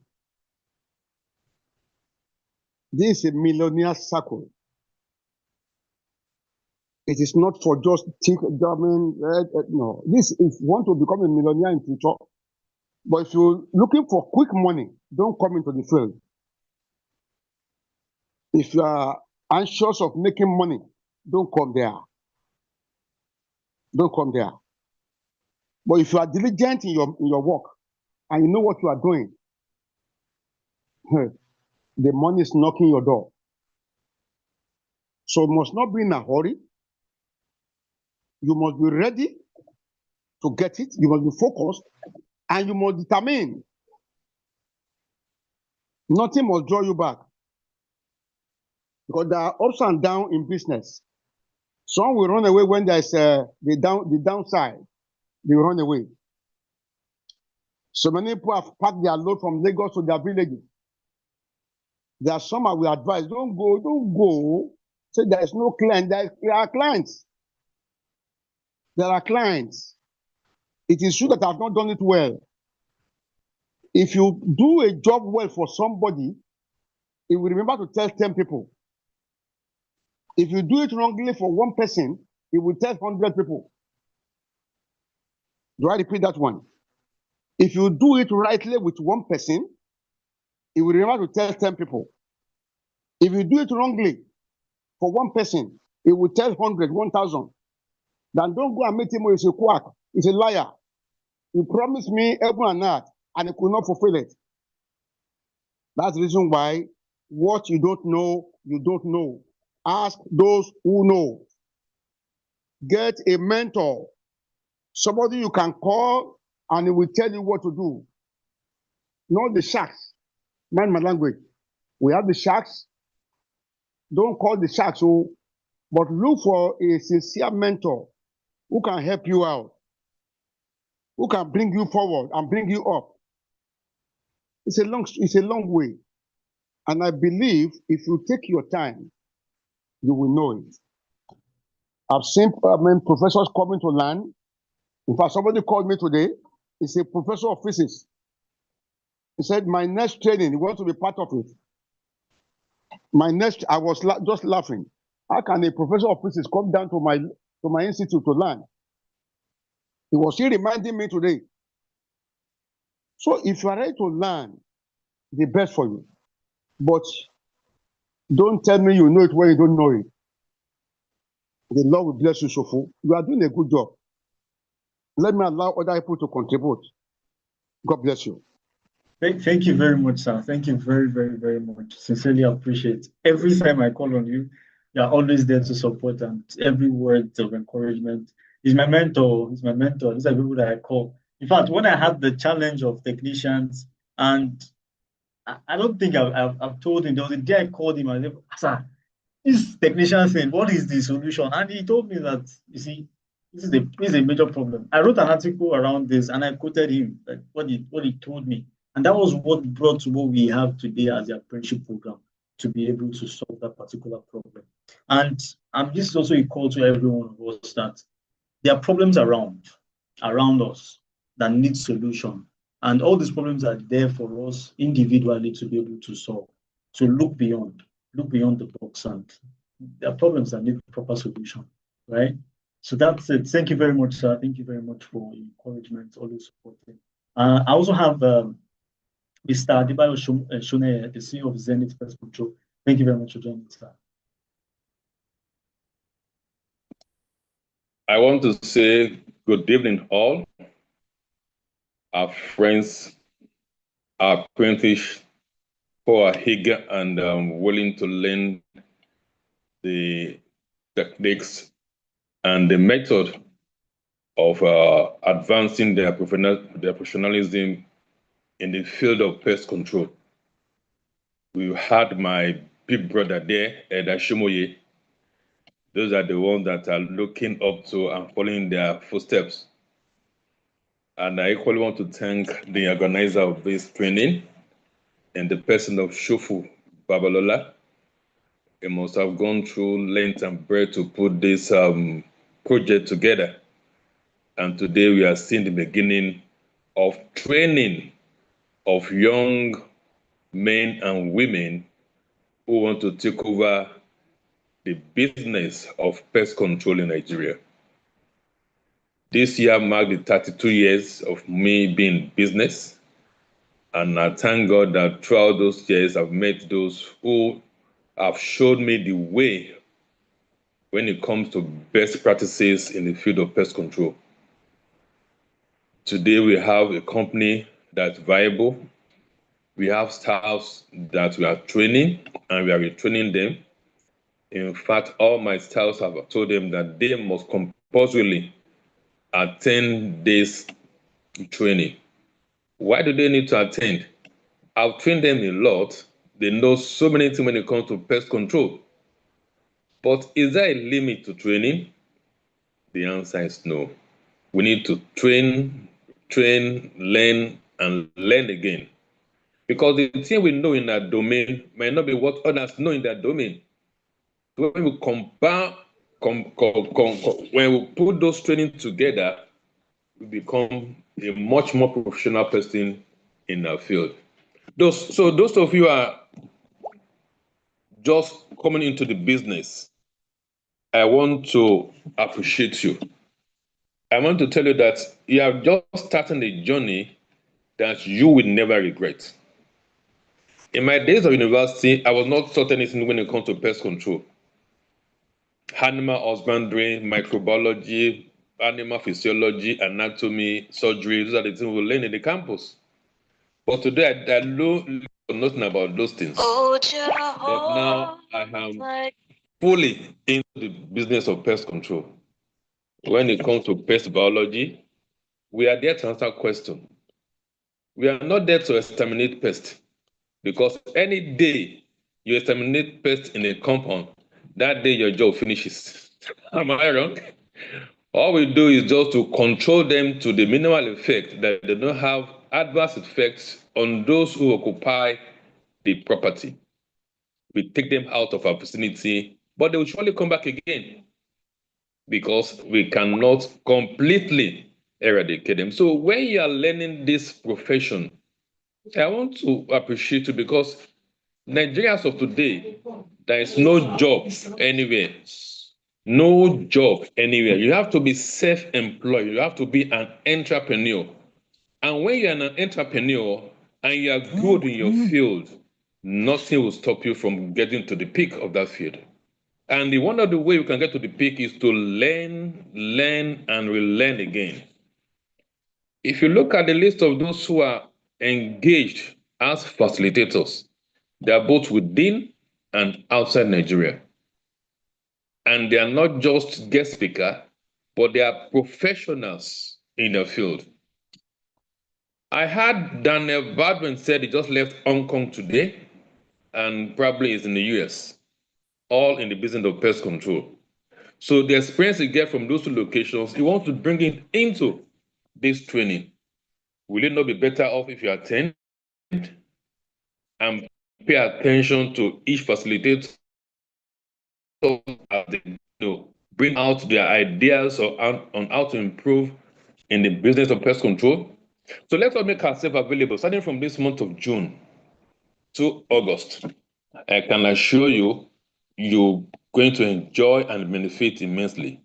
this is a millionaire circle. It is not for just no. This is want to become a millionaire in future. But if you're looking for quick money, don't come into the field. If you are anxious of making money, don't come there. Don't come there. But if you are diligent in your work and you know what you are doing, the money is knocking your door. So you must not be in a hurry. You must be ready to get it. You must be focused, and you must determine. Nothing must draw you back, because there are ups and downs in business. Some will run away when there's the downside. They run away. So many people have packed their load from Lagos to their villages. There are some I will advise, don't go. Say there is no client. There are clients. There are clients. It is true that I have not done it well. If you do a job well for somebody, he will remember to tell 10 people. If you do it wrongly for one person, he will tell 100 people. Do I repeat that one? If you do it rightly with one person, he will remember to tell 10 people. If you do it wrongly for one person, he will tell 100, 1,000. Then don't go and meet him, he's a quack, he's a liar. He promised me heaven and earth, and he could not fulfill it. That's the reason why what you don't know, you don't know. Ask those who know. Get a mentor, somebody you can call, and he will tell you what to do. Not the sharks. Mind my language. We have the sharks. Don't call the sharks, but look for a sincere mentor who can help you out, who can bring you forward and bring you up. It's a long way. And I believe if you take your time, you will know it. I've seen professors coming to learn. In fact, somebody called me today. He's a professor of physics. He said, my next training, he wants to be part of it. I was just laughing. How can a professor of physics come down to my institute to learn? He was still reminding me today. So if you are ready to learn, the best for you. But don't tell me you know it when you don't know it. The Lord will bless you, Shofu. You are doing a good job. Let me allow other people to contribute. God bless you. Thank you very much, sir. Thank you very, very, very much. Sincerely appreciate. Every time I call on you, you are always there to support, and every word of encouragement. He's my mentor. He's my mentor. These are people that I call. In fact, when I had the challenge of technicians, and I don't think I've told him, there was a day I called him and I said, sir, this technician said, what is the solution? And he told me that, you see, this is a major problem. I wrote an article around this and I quoted him, like what he told me. And that was what brought to what we have today as the apprenticeship program, to be able to solve that particular problem. And this is also a call to everyone of us that there are problems around us that need solution. And all these problems are there for us individually to be able to solve. So look beyond the box, and there are problems that need proper solution, right? So that's it. Thank you very much, sir. Thank you very much for your encouragement, always supporting. I also have Mr. Adebayo Shone, the CEO of Zenith Pest Control. Thank you very much for joining us, sir. I want to say good evening, all our friends, our apprentices who are eager and willing to learn the techniques and the method of advancing their professionalism in the field of pest control. We had my big brother there, Eda Shimoye. Those are the ones that are looking up to and following their footsteps. And I equally want to thank the organizer of this training and the person of Shofu Babalola. He must have gone through length and breadth to put this project together. And today we are seeing the beginning of training of young men and women who want to take over the business of pest control in Nigeria. This year marked the 32 years of me being in business. And I thank God that throughout those years, I've met those who have showed me the way when it comes to best practices in the field of pest control. Today, we have a company that's viable. We have staffs that we are training, and we are retraining them. In fact, all my staffs have told them that they must compulsorily attend this training. Why do they need to attend? I've trained them a lot. They know so many things when it comes to pest control. But is there a limit to training? The answer is no. We need to train, learn, and learn again. Because the thing we know in that domain might not be what others know in that domain. So when we when we put those training together, we become a much more professional person in our field. Those of you are just coming into the business, I want to appreciate you. I want to tell you that you are just starting a journey that you will never regret. In my days of university, I was not taught anything when it comes to pest control. Animal husbandry, microbiology, animal physiology, anatomy, surgery, those are the things we learn in the campus. But today, I know nothing about those things. But now I am fully into the business of pest control. When it comes to pest biology, we are there to answer questions. We are not there to exterminate pests, because any day you exterminate pests in a compound, that day your job finishes. Am I wrong? All we do is just to control them to the minimal effect that they don't have adverse effects on those who occupy the property. We take them out of our vicinity, but they will surely come back again because we cannot completely eradicate them. So when you are learning this profession, I want to appreciate you, because Nigerians of today, there is no job anywhere. No job anywhere. You have to be self-employed. You have to be an entrepreneur. And when you're an entrepreneur and you are good in your field, nothing will stop you from getting to the peak of that field. And one of the ways you can get to the peak is to learn, and relearn again. If you look at the list of those who are engaged as facilitators, they are both within and outside Nigeria. And they are not just guest speakers, but they are professionals in their field. I heard Daniel Baldwin said he just left Hong Kong today and probably is in the US, all in the business of pest control. So the experience you get from those two locations, you want to bring it into this training. Will it not be better off if you attend and pay attention to each facilitator as they bring out their ideas on how to improve in the business of pest control? So let us make ourselves available starting from this month of June to August. I can assure you, you're going to enjoy and benefit immensely.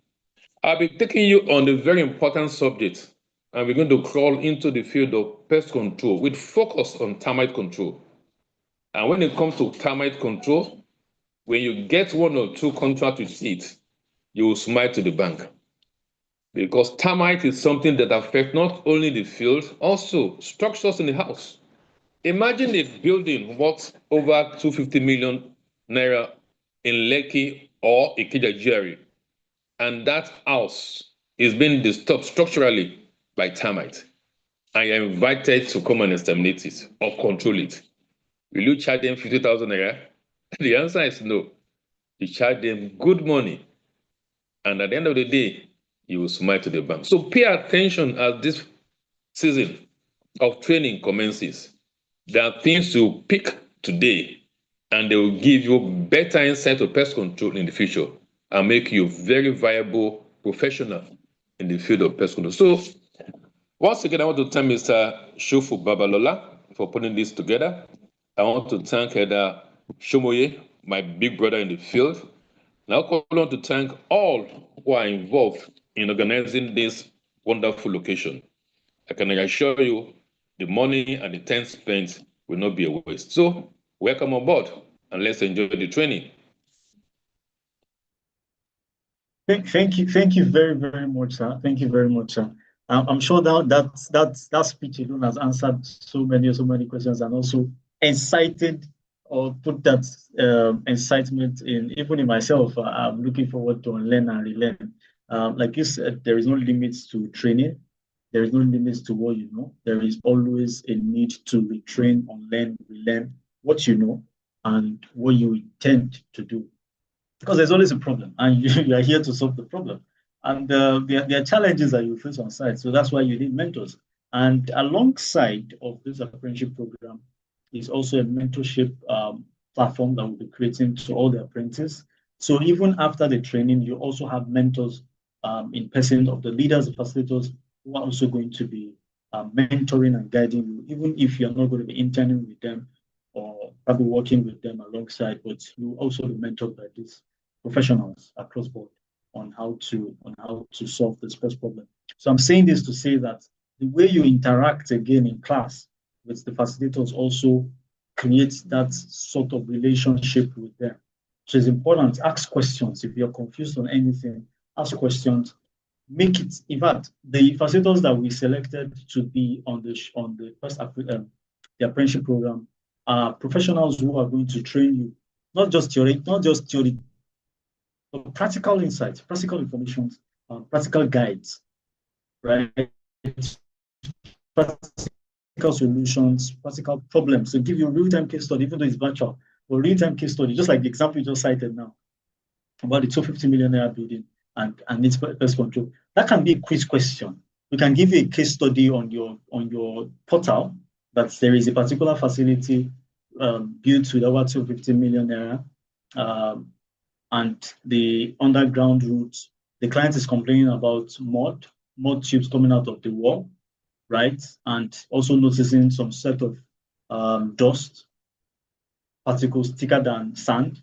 I'll be taking you on a very important subject, and we're going to crawl into the field of pest control with focus on termite control. And when it comes to termite control, when you get one or two contracts with it, you will smile to the bank. Because termite is something that affects not only the field, also structures in the house. Imagine a building worth over 250 million naira in Lekki or Ikeja GRA, and that house is being disturbed structurally by termite, and you're invited to come and exterminate it or control it. Will you charge them 50,000 naira? The answer is no. You charge them good money, and at the end of the day, you will smile to the bank. So pay attention as this season of training commences. There are things to pick today, and they will give you better insight of pest control in the future and make you very viable professional in the field of pest control. So once again, I want to thank Mr. Shofu Babalola for putting this together. I want to thank Eda Shomoye, my big brother in the field. And I also want to thank all who are involved in organizing this wonderful location. I can assure you the money and the time spent will not be a waste. So welcome on board and let's enjoy the training. Thank you very, very much, sir. Thank you very much, sir. I'm sure that speech alone has answered so many questions and also incited or put that incitement in, even in myself. I'm looking forward to unlearn and relearn. Like you said, there is no limits to training. There is no limits to what you know. There is always a need to retrain, unlearn, relearn what you know and what you intend to do. Because there's always a problem, and you are here to solve the problem. And there are challenges that you face on site. So that's why you need mentors. And alongside of this apprenticeship program is also a mentorship platform that we'll be creating to all the apprentices. So even after the training, you also have mentors in person of the leaders, the facilitators, who are also going to be mentoring and guiding you, even if you're not going to be interning with them or probably working with them alongside, but you also be mentored by these professionals across board on how to solve this first problem. So I'm saying this to say that the way you interact again in class with the facilitators also creates that sort of relationship with them. So it's important. Ask questions. If you're confused on anything, ask questions. Make it. In fact, the facilitators that we selected to be on the first the apprenticeship program are professionals who are going to train you, not just theory, but practical insights, practical information, practical guides, right? Practical solutions, practical problems. So give you a real-time case study, even though it's virtual, but real-time case study, just like the example you just cited now about the 250 million naira building and its pest control. That can be a quiz question. We can give you a case study on your portal that there is a particular facility built with over 250 million naira, and the underground routes. The client is complaining about mud tubes coming out of the wall, right? And also noticing some set of dust particles thicker than sand,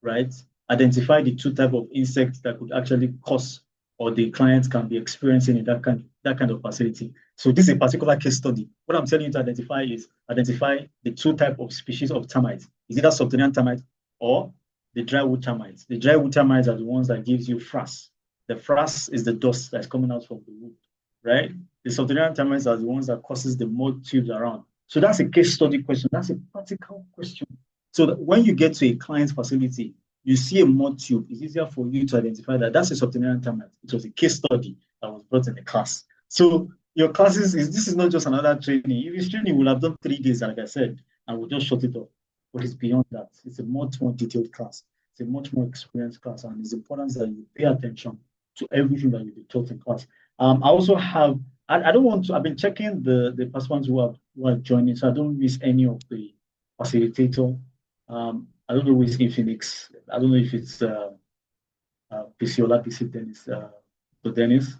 right? Identify the two types of insects that could actually cause or the clients can be experiencing in that kind of facility. So this is a particular case study. What I'm telling you to identify is identify the two types of species of termites. Is it a subterranean termite or the dry wood termites? The dry wood termites are the ones that gives you frass. The frass is the dust that's coming out from the wood, right? The subterranean termites are the ones that causes the mud tubes around. So that's a case study question. That's a practical question. So that when you get to a client's facility, you see a mud tube, it's easier for you to identify that that's a subterranean termite. It was a case study that was brought in the class. So your classes this is not just another training. If it's training, we'll have done 3 days, like I said, and we'll just shut it off. But it's beyond that. It's a much more detailed class. It's a much more experienced class, and it's important that you pay attention to everything that you'll be taught in class. I also have, I don't want to, I've been checking the participants who are joining, so I don't miss any of the facilitator. I don't know who is in Phoenix. I don't know if it's Pisiola, PC Dennis, Dennis.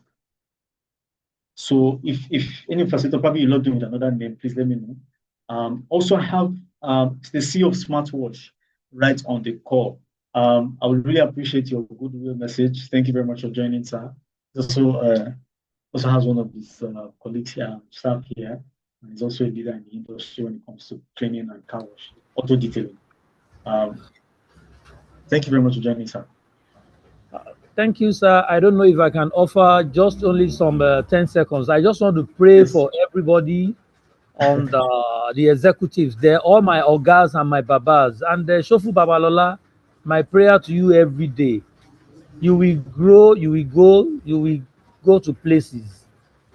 So if any facilitator, probably you're not doing with another name, please let me know. Also have the CEO of Smartwatch right on the call. I would really appreciate your goodwill message. Thank you very much for joining, sir. Also has one of his colleagues here, staff here, and he's also a leader in the industry when it comes to training and car wash, auto detailing. Thank you very much for joining, sir. Thank you, sir. I don't know if I can offer just only some 10 seconds. I just want to pray for everybody on the executives there, all my ogas and my babas. And Shofu Babalola, my prayer to you every day. You will grow, you will go to places.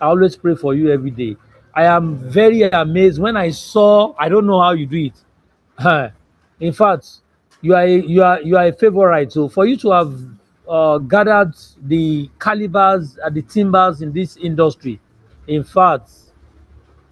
I always pray for you every day. I am very amazed when I saw, I don't know how you do it. In fact, you are a favorite. So for you to have gathered the calibers and the timbers in this industry, in fact,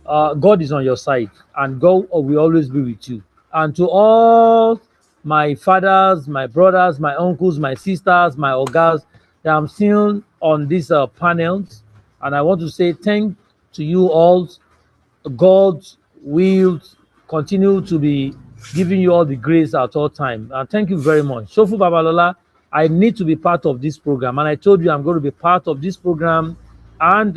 God is on your side, and God will always be with you. And to all my fathers, my brothers, my uncles, my sisters, my ogas that I'm still on these panels, and I want to say thank to you all. God will continue to be giving you all the grace at all time. And thank you very much. Shofu Babalola, I need to be part of this program. And I told you I'm going to be part of this program. And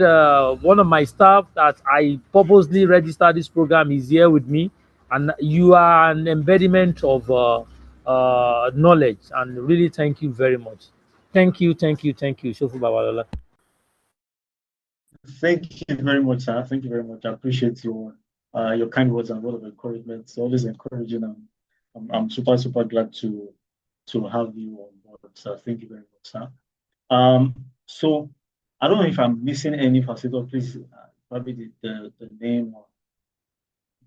one of my staff that I purposely registered this program is here with me. And you are an embodiment of knowledge. And really thank you very much. Thank you, Shofu Babalola. Thank you very much, sir. Thank you very much. I appreciate your kind words and word of encouragement. It's always encouraging I'm super glad to have you on board, sir. Thank you very much, sir. So I don't know if I'm missing any facilitator. Please, probably the name.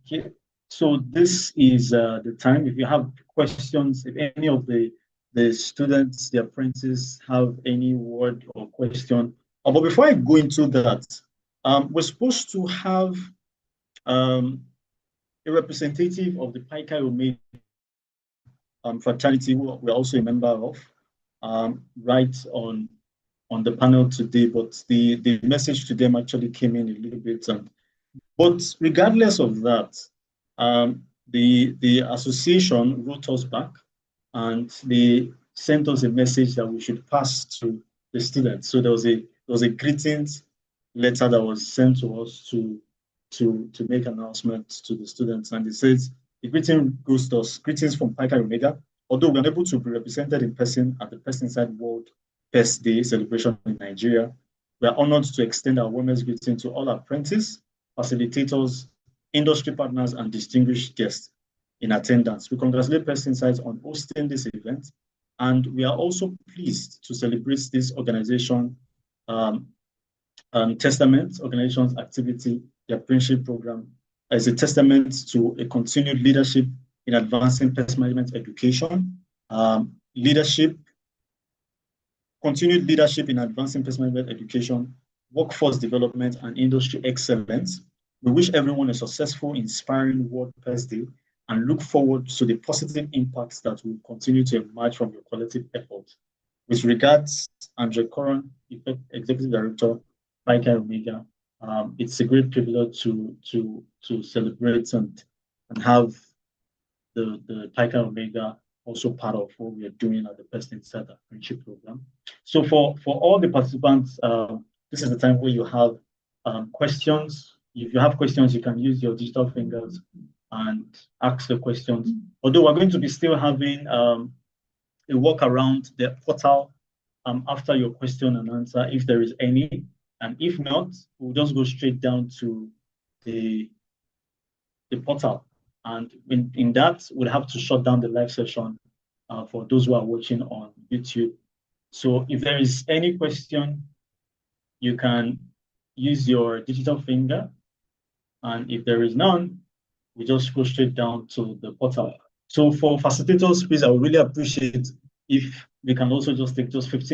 Okay. So this is the time. If you have questions, if any of the students, the apprentices have any word or question. But before I go into that, we're supposed to have a representative of the Pi Chi Omega fraternity, who we're also a member of, right on the panel today. But the message to them actually came in a little bit. But regardless of that, the association wrote us back, and they sent us a message that we should pass to the students. So there was a greetings letter that was sent to us to make announcements to the students, and it says the greeting goes to us. Greetings from Pi Chi Omega. Although we're unable to be represented in person at the PestInsight World Pest Day celebration in Nigeria, we are honored to extend our warmest greeting to all apprentices, facilitators, industry partners, and distinguished guests in attendance. We congratulate PestInsight on hosting this event, and we are also pleased to celebrate this organization's activity, the apprenticeship program, as a testament to a continued leadership in advancing pest management education, continued leadership in advancing pest management education, workforce development, and industry excellence. We wish everyone a successful, inspiring World Pest Day, and look forward to the positive impacts that will continue to emerge from your collective efforts. With regards, Andre Coron, Executive Director, Pi Chi Omega. It's a great privilege to celebrate and have the Pi Chi Omega also part of what we are doing at the PestInsight Apprenticeship program. So for all the participants, this is the time where you have questions. If you have questions, you can use your digital fingers and ask the questions. Although we're going to be still having a walk around the portal after your question and answer, if there is any. And if not, we'll just go straight down to the portal. And in that, we'll have to shut down the live session for those who are watching on YouTube. So if there is any question, you can use your digital finger. And if there is none, we just go straight down to the portal. So for facilitators, please, I would really appreciate if we can also just take just 15